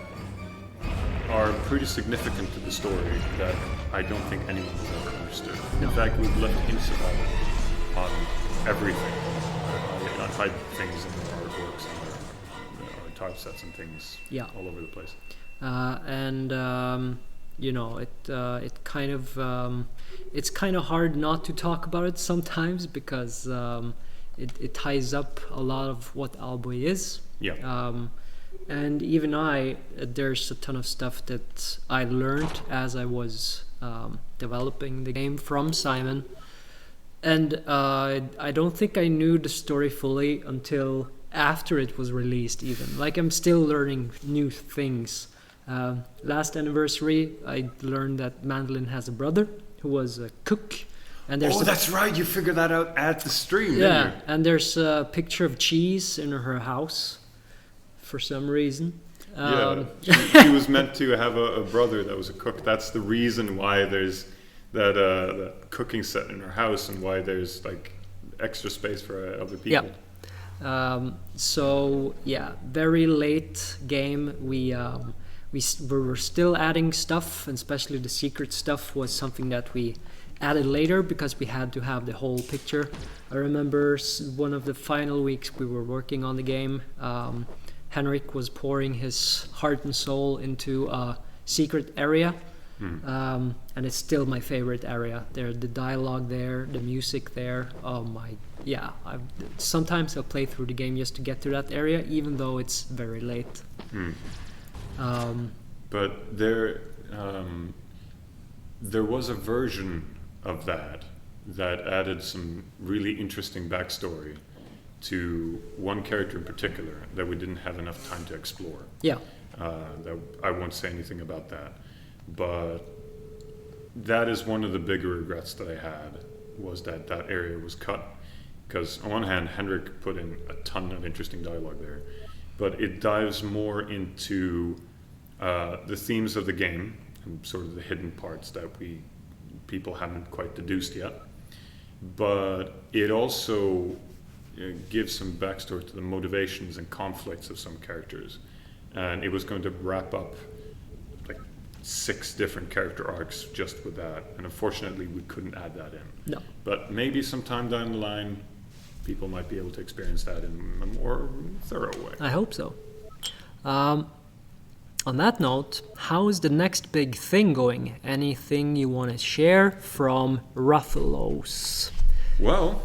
are pretty significant to the story that I don't think anyone has ever understood. In fact, we've left hints about it on everything. I hide things in our artworks and our typesets and things all over the place. You know, it kind of it's kind of hard not to talk about it sometimes because it ties up a lot of what Owlboy is. Yeah. And even there's a ton of stuff that I learned as I was developing the game from Simon. And I don't think I knew the story fully until after it was released even. Like, I'm still learning new things. Last anniversary, I learned that Mandolin has a brother who was a cook. And there's that's right, you figured that out at the stream, didn't you? And there's a picture of cheese in her house for some reason. She was meant to have a brother that was a cook. That's the reason why there's that cooking set in her house and why there's like extra space for other people. Yeah. So yeah, very late game. We were still adding stuff, and especially the secret stuff was something that we added later because we had to have the whole picture. I remember one of the final weeks we were working on the game. Henrik was pouring his heart and soul into a secret area. And it's still my favorite area. The dialogue there, the music there. Oh my, yeah. Sometimes I'll play through the game just to get to that area, even though it's very late. But there was a version of that added some really interesting backstory to one character in particular that we didn't have enough time to explore. Yeah. I won't say anything about that. But that is one of the bigger regrets that I had, was that area was cut. Because on one hand, Henrik put in a ton of interesting dialogue there, but it dives more into the themes of the game and sort of the hidden parts that people haven't quite deduced yet. But it also gives some backstory to the motivations and conflicts of some characters. And it was going to wrap up 6 different character arcs just with that, and unfortunately we couldn't add that in. No. But maybe sometime down the line people might be able to experience that in a more thorough way. I hope so. On that note, how is the next big thing going? Anything you want to share from Rutherlos? Well,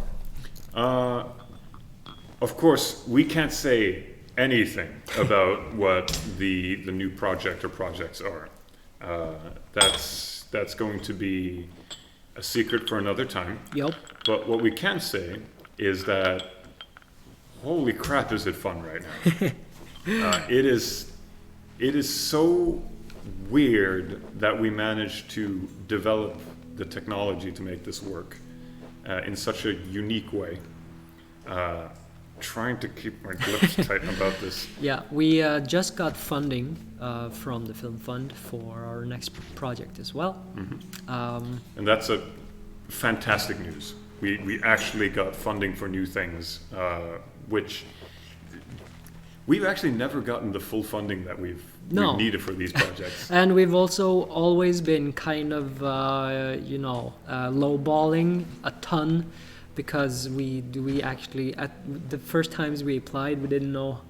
of course we can't say anything about what the new project or projects are. That's going to be a secret for another time. Yep. But what we can say is that holy crap, is it fun right now. It is so weird that we managed to develop the technology to make this work in such a unique way. Trying to keep my lips tight about this. Yeah, we just got funding from the Film Fund for our next project as well. And that's a fantastic news. We actually got funding for new things, which we've actually never gotten the full funding that we've needed for these projects. And we've also always been kind of, lowballing a ton, because we actually, at the first times we applied, we didn't know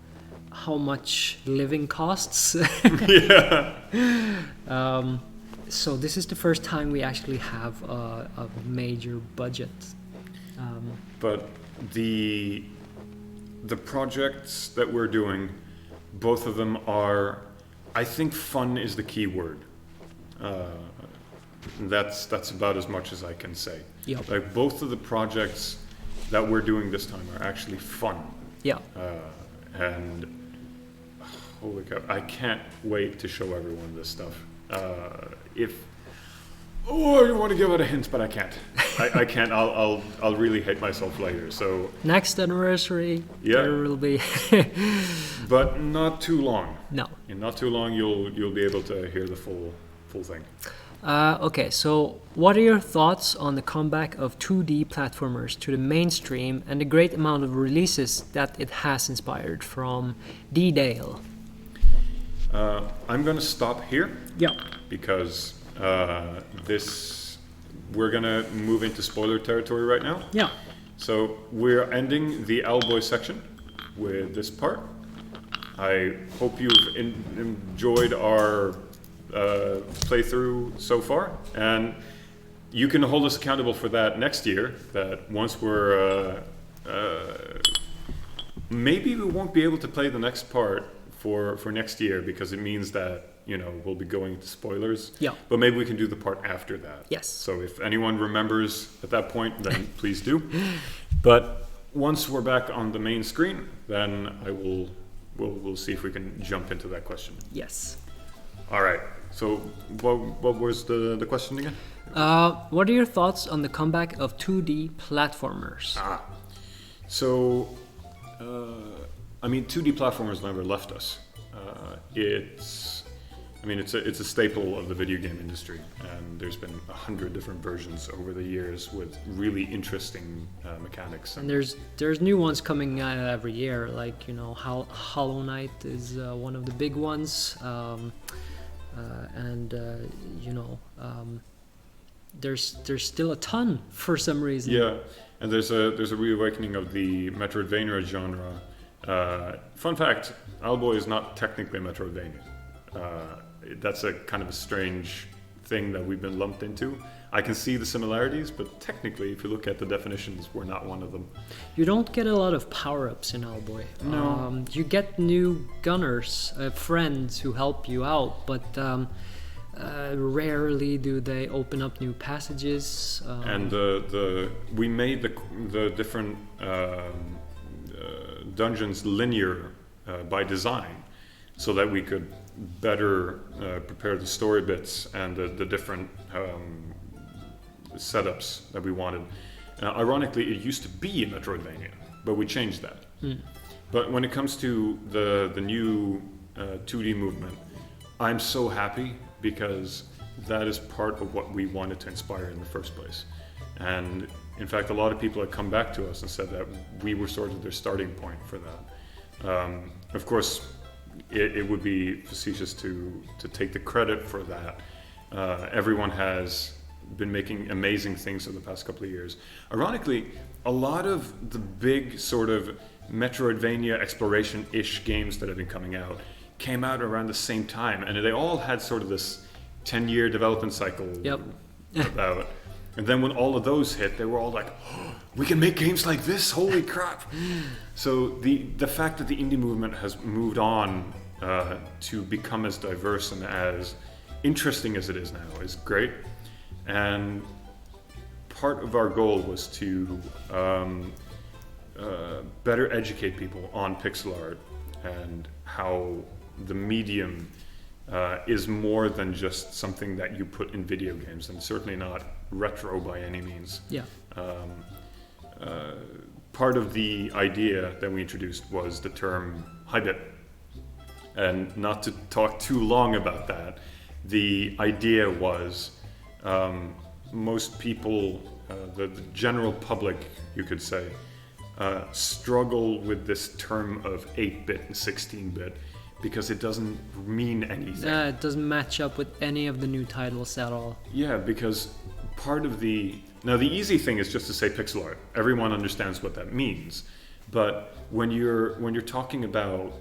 how much living costs. Yeah. So this is the first time we actually have a major budget. But the projects that we're doing, both of them are, I think fun is the key word. That's about as much as I can say. Yep. Like both of the projects that we're doing this time are actually fun. Yeah. And holy cow, I can't wait to show everyone this stuff. I want to give it a hint, but I can't. I can't. I'll really hate myself later. So next anniversary, yeah, there will be. But not too long. No. In not too long, you'll be able to hear the full thing. Okay, so what are your thoughts on the comeback of 2D platformers to the mainstream and the great amount of releases that it has inspired from D-Dale? I'm going to stop here. Yeah. Because we're going to move into spoiler territory right now. Yeah. So we're ending the Owlboy section with this part. I hope you've enjoyed our playthrough so far, and you can hold us accountable for that next year. That once we're maybe we won't be able to play the next part for next year, because it means that we'll be going into spoilers. Yeah. But maybe we can do the part after that. Yes. So if anyone remembers at that point, then please do. But once we're back on the main screen, then we'll see if we can jump into that question. Yes. All right. So what was the question again? What are your thoughts on the comeback of 2D platformers? So 2D platformers never left us. It's a staple of the video game industry, and there's been 100 different versions over the years with really interesting mechanics. And there's new ones coming out every year, like Hollow Knight is one of the big ones. There's still a ton for some reason. Yeah, and there's a reawakening of the Metroidvania genre. Fun fact: Owlboy is not technically a Metroidvania. That's a kind of a strange thing that we've been lumped into. I can see the similarities, but technically, if you look at the definitions, we're not one of them. You don't get a lot of power-ups in Owlboy. No. You get new gunners, friends who help you out, but rarely do they open up new passages. And we made the different dungeons linear by design, so that we could better prepare the story bits and the different setups that we wanted. Ironically, it used to be a Metroidvania, but we changed that. But when it comes to the new 2D movement, I'm so happy, because that is part of what we wanted to inspire in the first place. And in fact, a lot of people have come back to us and said that we were sort of their starting point for that. Of course, it would be facetious to take the credit for that. Everyone has been making amazing things over the past couple of years. Ironically, a lot of the big sort of Metroidvania exploration-ish games that have been coming out came out around the same time, and they all had sort of this 10-year development cycle. Yep. About. And then when all of those hit, they were all like, oh, we can make games like this, holy crap. So the fact that the indie movement has moved on to become as diverse and as interesting as it is now is great. And part of our goal was to better educate people on pixel art and how the medium is more than just something that you put in video games, and certainly not retro by any means. Yeah. Part of the idea that we introduced was the term high-bit. And not to talk too long about that, the idea was most people, the general public, you could say, struggle with this term of 8-bit and 16-bit because it doesn't mean anything. It doesn't match up with any of the new titles at all. Yeah, because part of the... Now, the easy thing is just to say pixel art. Everyone understands what that means. But when you're talking about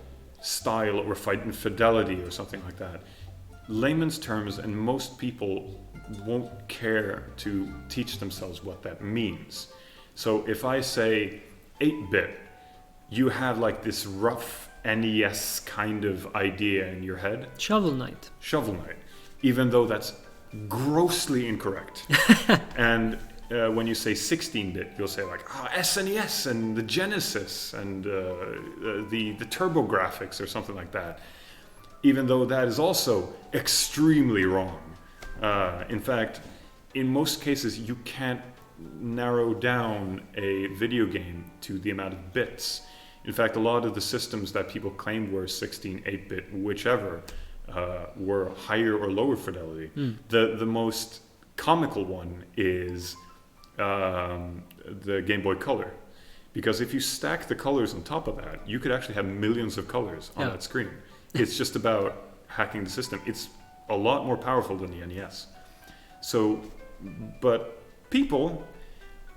style or fidelity or something like that, layman's terms, and most people won't care to teach themselves what that means. So if I say 8-bit, you have like this rough NES kind of idea in your head. Shovel Knight. Shovel Knight, even though that's grossly incorrect. And when you say 16-bit, you'll say like SNES and the Genesis and the TurboGrafx or something like that, even though that is also extremely wrong. In fact, in most cases, you can't narrow down a video game to the amount of bits. In fact, a lot of the systems that people claimed were 16, 8-bit, whichever, were higher or lower fidelity. The most comical one is the Game Boy Color, because if you stack the colors on top of that, you could actually have millions of colors on that screen. It's just about hacking the system. It's a lot more powerful than the NES. So, but people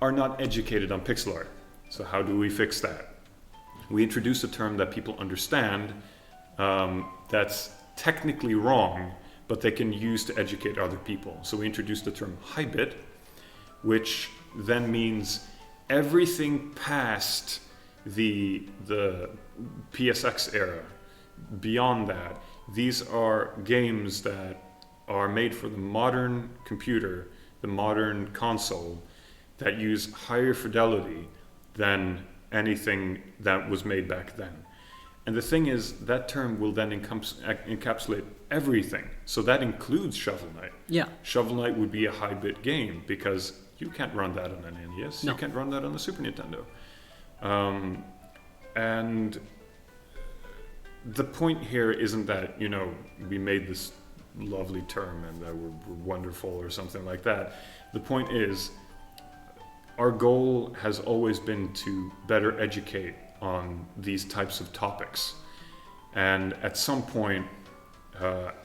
are not educated on pixel art. So how do we fix that? We introduce a term that people understand, that's technically wrong, but they can use to educate other people. So we introduced the term high-bit, which then means everything past the PSX era. Beyond that, these are games that are made for the modern computer, the modern console, that use higher fidelity than anything that was made back then. And the thing is, that term will then encapsulate everything. So that includes Shovel Knight. Yeah. Shovel Knight would be a high-bit game because you can't run that on an NES. No. You can't run that on the Super Nintendo. And the point here isn't that, we made this lovely term and that we're wonderful or something like that. The point is, our goal has always been to better educate on these types of topics. And at some point,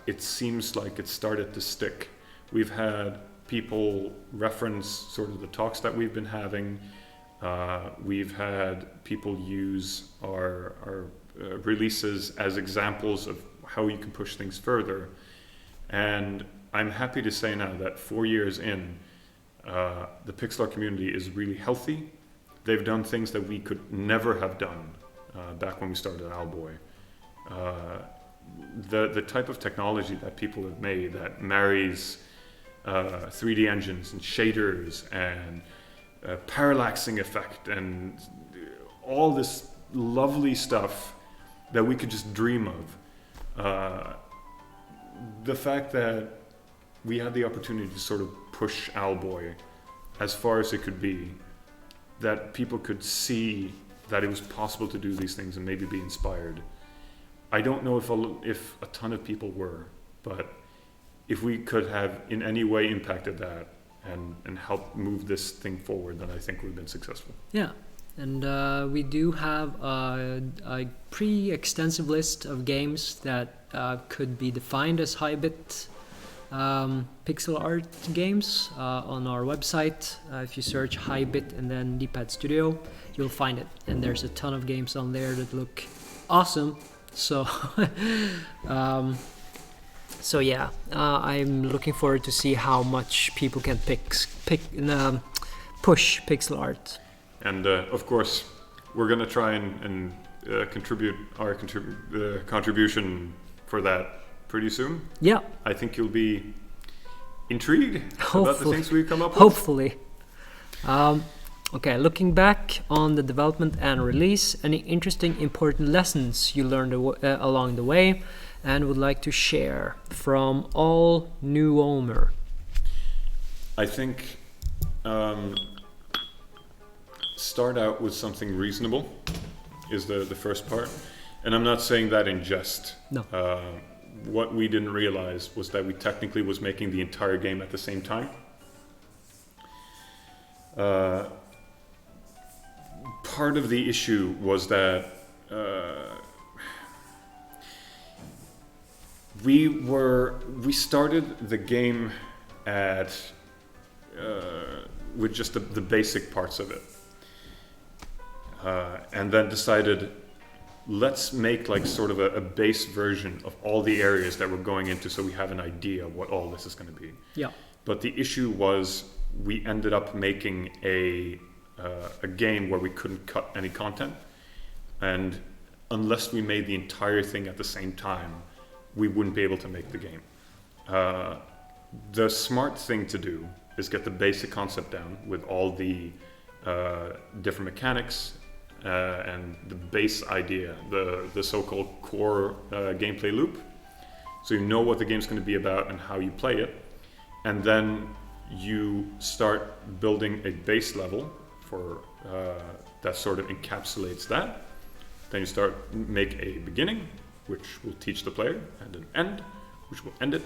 it seems like it started to stick. We've had people reference sort of the talks that we've been having. We've had people use our releases as examples of how you can push things further. And I'm happy to say now that 4 years in, the pixel art community is really healthy. They've done things that we could never have done back when we started Owlboy. The type of technology that people have made that marries 3D engines and shaders and parallaxing effect and all this lovely stuff that we could just dream of. The fact that we had the opportunity to sort of push Owlboy as far as it could be, that people could see that it was possible to do these things and maybe be inspired. I don't know if a ton of people were, but if we could have in any way impacted that and helped move this thing forward, then I think we've been successful. Yeah, and we do have a pretty extensive list of games that could be defined as high-bit pixel art games on our website. If you search high-bit and then D-Pad Studio, you'll find it. And there's a ton of games on there that look awesome. So, yeah, I'm looking forward to see how much people can push pixel art. And of course, we're going to try and contribute our contribution for that pretty soon. Yeah. I think you'll be intrigued about the things we come up with. Hopefully. Okay, looking back on the development and release, any interesting, important lessons you learned along the way and would like to share from all new owner? I think start out with something reasonable is the first part. And I'm not saying that in jest. No. What we didn't realize was that we technically was making the entire game at the same time. Part of the issue was that we started the game at with just the basic parts of it, and then decided, let's make like sort of a base version of all the areas that we're going into, so we have an idea what all this is going to be. Yeah. But the issue was we ended up making a game where we couldn't cut any content, and unless we made the entire thing at the same time, we wouldn't be able to make the game. The smart thing to do is get the basic concept down with all the different mechanics and the base idea, the so-called core gameplay loop, so you know what the game's going to be about and how you play it, and then you start building a base level for that sort of encapsulates that. Then you make a beginning, which will teach the player, and an end, which will end it,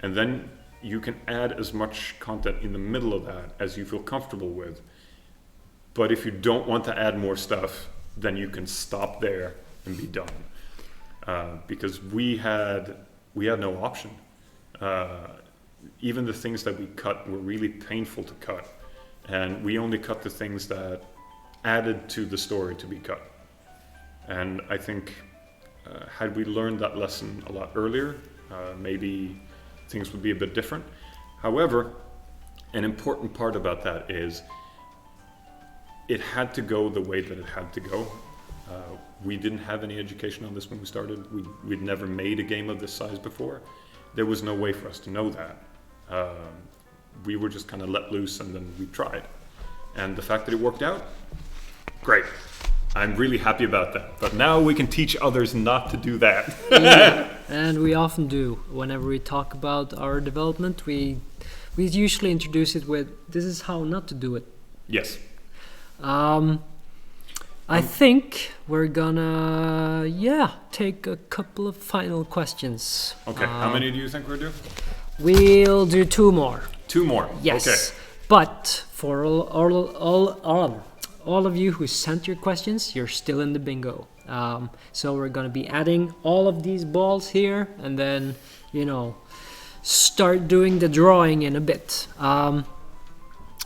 and then you can add as much content in the middle of that as you feel comfortable with. But if you don't want to add more stuff, then you can stop there and be done. Because we had no option. Even the things that we cut were really painful to cut, and we only cut the things that added to the story to be cut. And I think had we learned that lesson a lot earlier, maybe things would be a bit different. However, an important part about that is it had to go the way that it had to go. We didn't have any education on this when we started. We'd never made a game of this size before. There was no way for us to know that. We were just kind of let loose, and then we tried. And the fact that it worked out, great. I'm really happy about that. But now we can teach others not to do that. Yeah, and we often do. Whenever we talk about our development, we usually introduce it with, this is how not to do it. Yes. I think we're gonna, take a couple of final questions. Okay, how many do you think we'll do? We'll do 2 more. 2 more? Yes. Okay. But for all of you who sent your questions, you're still in the bingo. So we're gonna be adding all of these balls here, and then, start doing the drawing in a bit.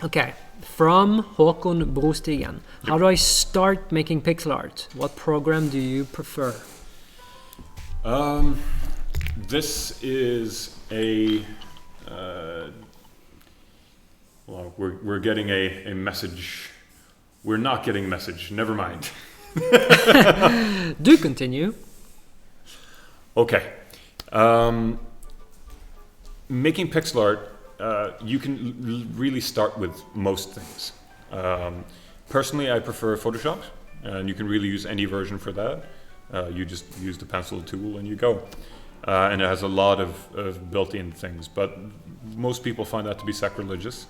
Okay. From Håkon Brostigen. How do I start making pixel art? What program do you prefer? This is a... we're getting a message. We're not getting a message. Never mind. Do continue. Okay. Making pixel art, you can really start with most things. Personally, I prefer Photoshop, and you can really use any version for that. You just use the pencil tool and you go. And it has a lot of built-in things, but most people find that to be sacrilegious.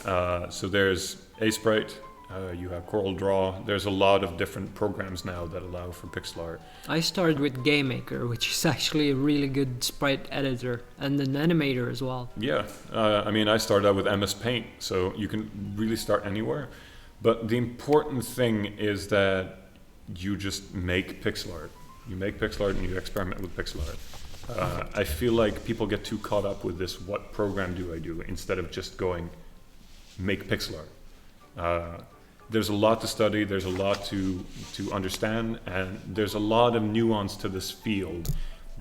So there's Sprite, you have Coral Draw. There's a lot of different programs now that allow for pixel art. I started with GameMaker, which is actually a really good sprite editor, and an animator as well. Yeah, I started out with MS Paint, so you can really start anywhere. But the important thing is that you just make pixel art. You make pixel art and you experiment with pixel art. I feel like people get too caught up with this, what program do I do, instead of just going, make pixel art. There's a lot to study, there's a lot to understand, and there's a lot of nuance to this field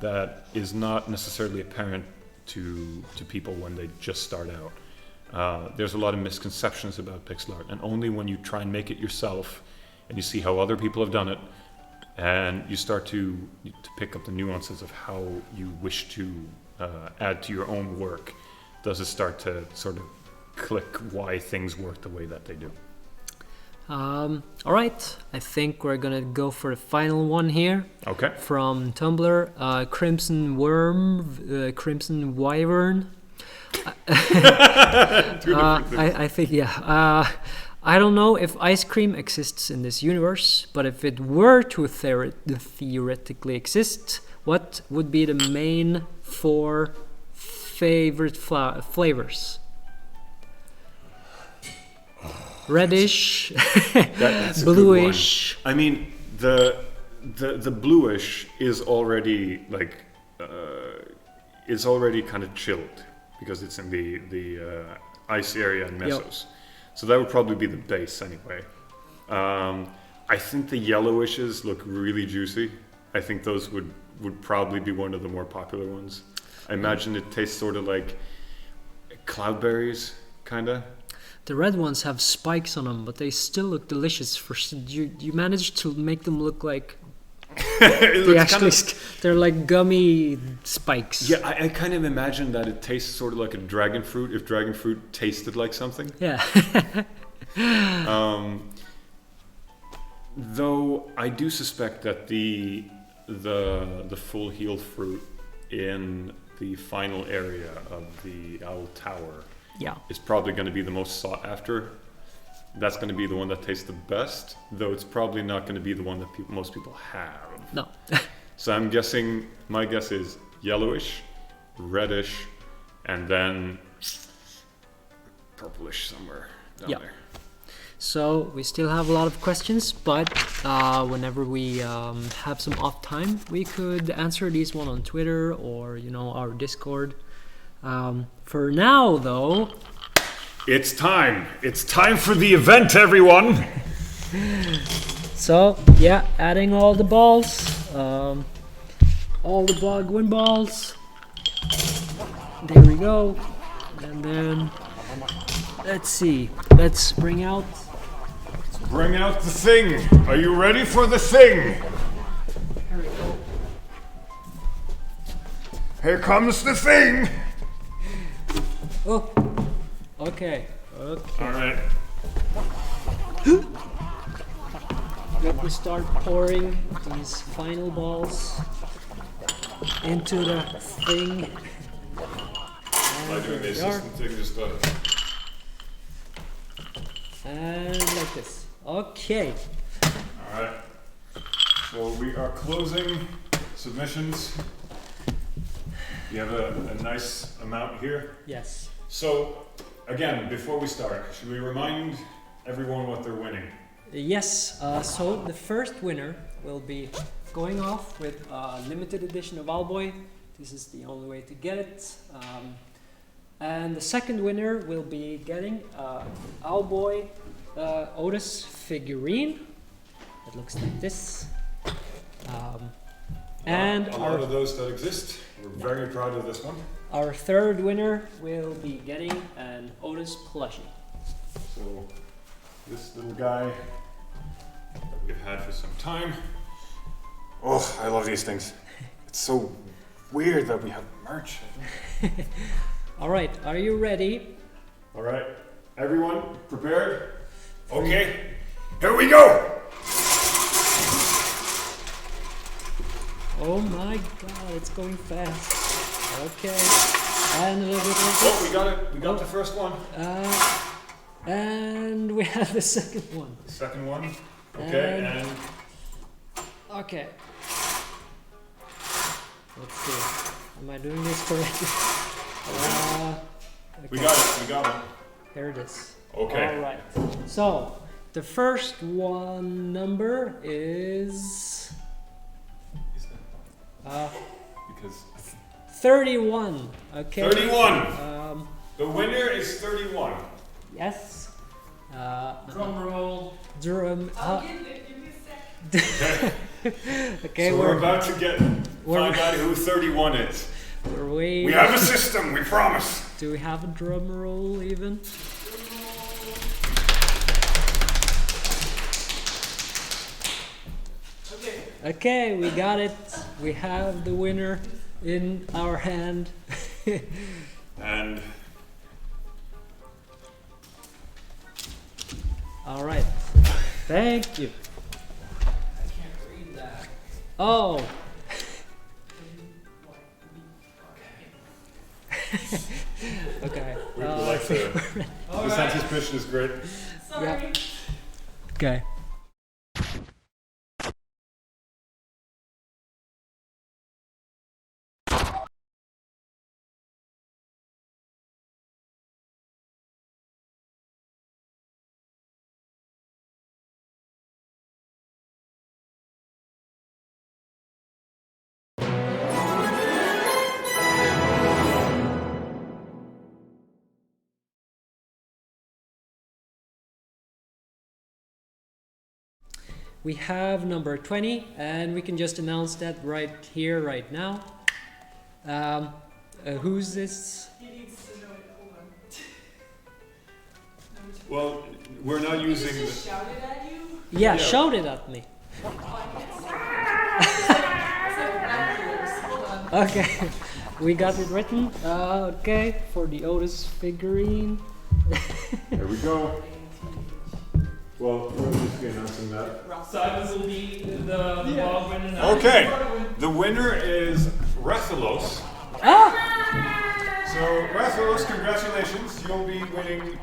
that is not necessarily apparent to people when they just start out. There's a lot of misconceptions about pixel art, and only when you try and make it yourself and you see how other people have done it, and you start to pick up the nuances of how you wish to add to your own work, does it start to sort of click why things work the way that they do. All right, I think we're gonna go for the final one here. Okay. From Tumblr, Crimson Worm, Crimson Wyvern. I think, yeah. I don't know if ice cream exists in this universe, but if it were to theoretically exist, what would be the main 4 favorite flavors? Reddish, That's a bluish. good one. I mean, the bluish is already like it's already kind of chilled because it's in the ice area in Mesos. So that would probably be the base anyway. I think the yellowishes look really juicy. I think those would probably be one of the more popular ones. I imagine it tastes sort of like cloudberries, kind of. The red ones have spikes on them, but they still look delicious. You managed to make them look like they're like gummy spikes. Yeah, I kind of imagine that it tastes sort of like a dragon fruit if dragon fruit tasted like something. Yeah. Though I do suspect that the full heal fruit in the final area of the Owl Tower is probably going to be the most sought after. That's going to be the one that tastes the best, though it's probably not going to be the one that most people have. No. So I'm guessing, my guess is yellowish, reddish, and then purplish somewhere down there. So we still have a lot of questions, but whenever we have some off time, we could answer these one on Twitter or our Discord. For now, though, it's time. It's time for the event, everyone. So adding all the balls, all the Baguian balls. There we go, and then let's see. Let's bring out. Bring out the thing. Are you ready for the thing? Here we go. Here comes the thing. Oh, okay. All right. Let me start pouring these final balls into the thing. Am I doing the assistant thing just and like this. Okay. All right. So we are closing submissions. You have a nice amount here. Yes. So, again, before we start, should we remind everyone what they're winning? Yes. So the first winner will be going off with a limited edition of Owlboy. This is the only way to get it. And the second winner will be getting Owlboy Otis figurine. It looks like this. And a lot of those that exist. We're very proud of this one. Our third winner will be getting an Otis plushie. So this little guy that we've had for some time. Oh, I love these things. It's so weird that we have merch. All right, are you ready? All right, everyone prepared? Okay, here we go. Oh my god, it's going fast. Okay, and a little bit like this. Oh, we got it. We got the first one. And we have the second one. The second one. Okay, and okay. Let's see. Am I doing this correctly? Okay. we got it. We got it. Here it is. Okay. All right. So the first one number is Because 31. Okay. 31. The winner is 31. Yes. Drum roll. Drum. I'll give me a sec. Okay, So we're about to find out who 31 is. We're waiting. We have a system, we promise. Do we have a drum roll even? Okay, we got it. We have the winner in our hand. And all right. Thank you. I can't read that. Oh. Okay. We like the All this right. anticipation is great. Sorry. Okay. We have number 20, and we can just announce that right here, right now. Who's this? He needs to know it. Hold on. Well, we're not He using just shouted at you. Yeah, Yeah. shout it at me. Oh, I can't see. It's like binoculars. Hold on. Okay, we got it written. Okay, for the Otis figurine. There we go. Well, we're just announcing that. Simon will be the ball winner now. Okay, the winner is Rathalos. Ah! So, Rathalos, congratulations. You'll be winning,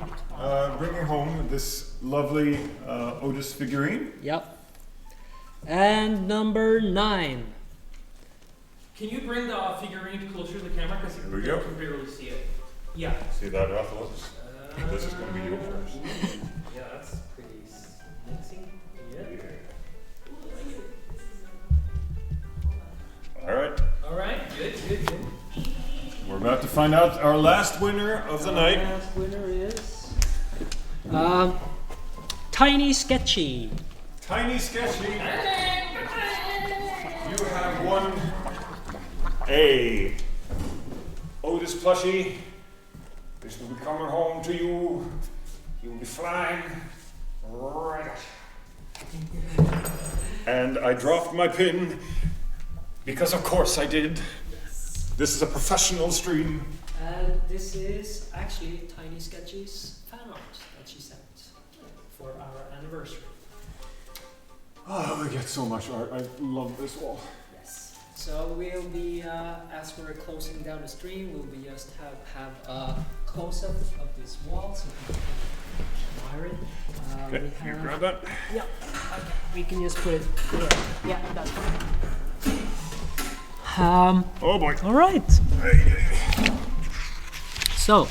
bringing home this lovely Otis figurine. Yep. And number 9. Can you bring the figurine closer to the camera? Because Here we go. you can barely see it. Yeah. See that, Rathalos? This is going to be yours first. Yeah, that's pretty mixing. Yeah. All right, All right. Good. we're about to find out our last winner of the night. Last winner is Tiny Sketchy. Tiny Sketchy, you have won a Otis plushie. This will be coming home to you. You will be flying right out. And I dropped my pin because, of course, I did. This is a professional stream. And this is actually Tiny Sketchy's fan art that she sent for our anniversary. Oh, I get so much art. I love this wall. Yes. So we'll be, as we're closing down the stream, we'll be just have a close-up of this wall so you can admire it. Okay, We you have- grab that. Yeah. Okay. We can just put it there. Yeah, that's fine. Oh boy. All right. So,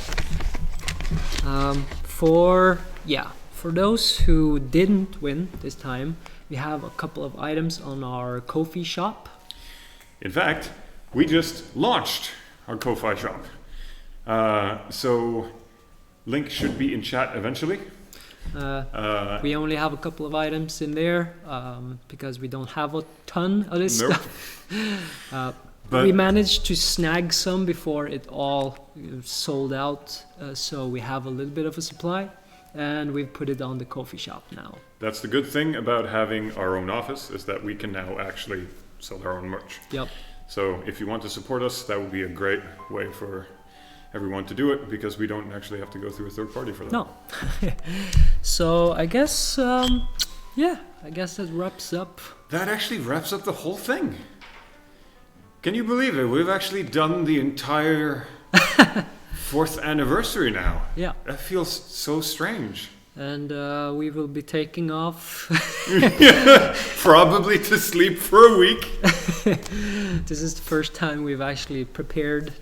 for those who didn't win this time, we have a couple of items on our Ko-fi shop. In fact, we just launched our Ko-Fi shop. So, link should be in chat eventually. We only have a couple of items in there because we don't have a ton of this Nope. stuff. But We managed to snag some before it all sold out, so we have a little bit of a supply, and we've put it on the coffee shop now. that's the good thing about having our own office, is that we can now actually sell our own merch. Yep. So if you want to support us, that would be a great way for everyone to do it, because we don't actually have to go through a third party for that. No. So I guess, I guess that wraps up. That actually wraps up the whole thing. Can you believe it? We've actually done the entire 4th anniversary now. Yeah. That feels so strange. And we will be taking off. Probably to sleep for a week. This is the first time we've actually prepared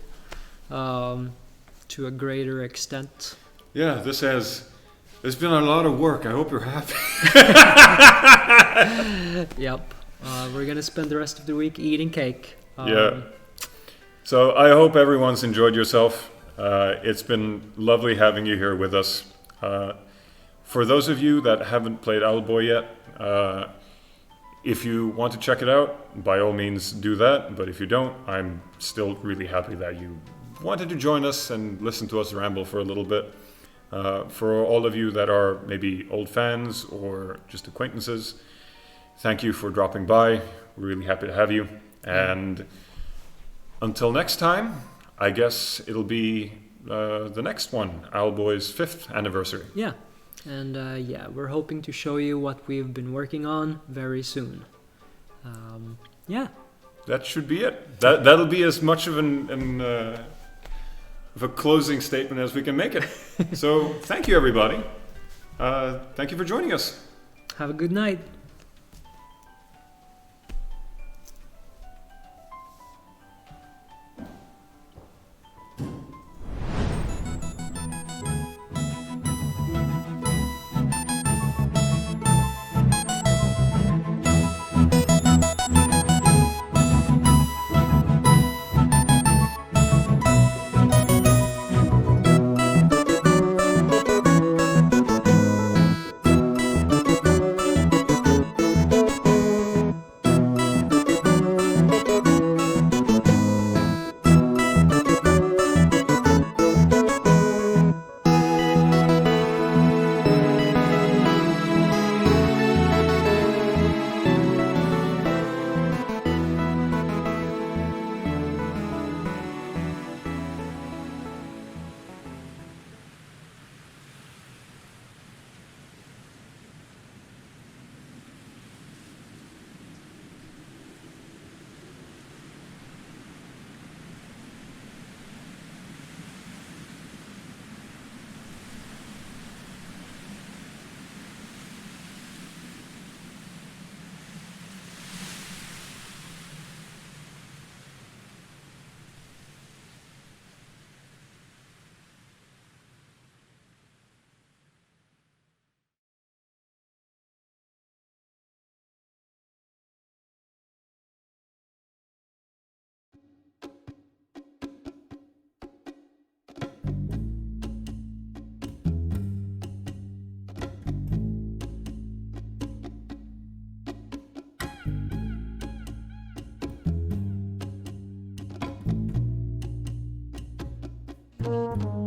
to a greater extent. Yeah, there's been a lot of work. I hope you're happy. Yep. We're gonna spend the rest of the week eating cake. Yeah. So I hope everyone's enjoyed yourself. It's been lovely having you here with us. For those of you that haven't played Owlboy yet, if you want to check it out, by all means do that. But if you don't, I'm still really happy that you wanted to join us and listen to us ramble for a little bit. For all of you that are maybe old fans or just acquaintances, thank you for dropping by. We're really happy to have you. And until next time, I guess it'll be the next one, Owlboy's 5th anniversary. Yeah. And yeah, we're hoping to show you what we've been working on very soon. Yeah. That should be it. That'll be as much of of a closing statement as we can make it. So thank you, everybody. Thank you for joining us. Have a good night. Thank you.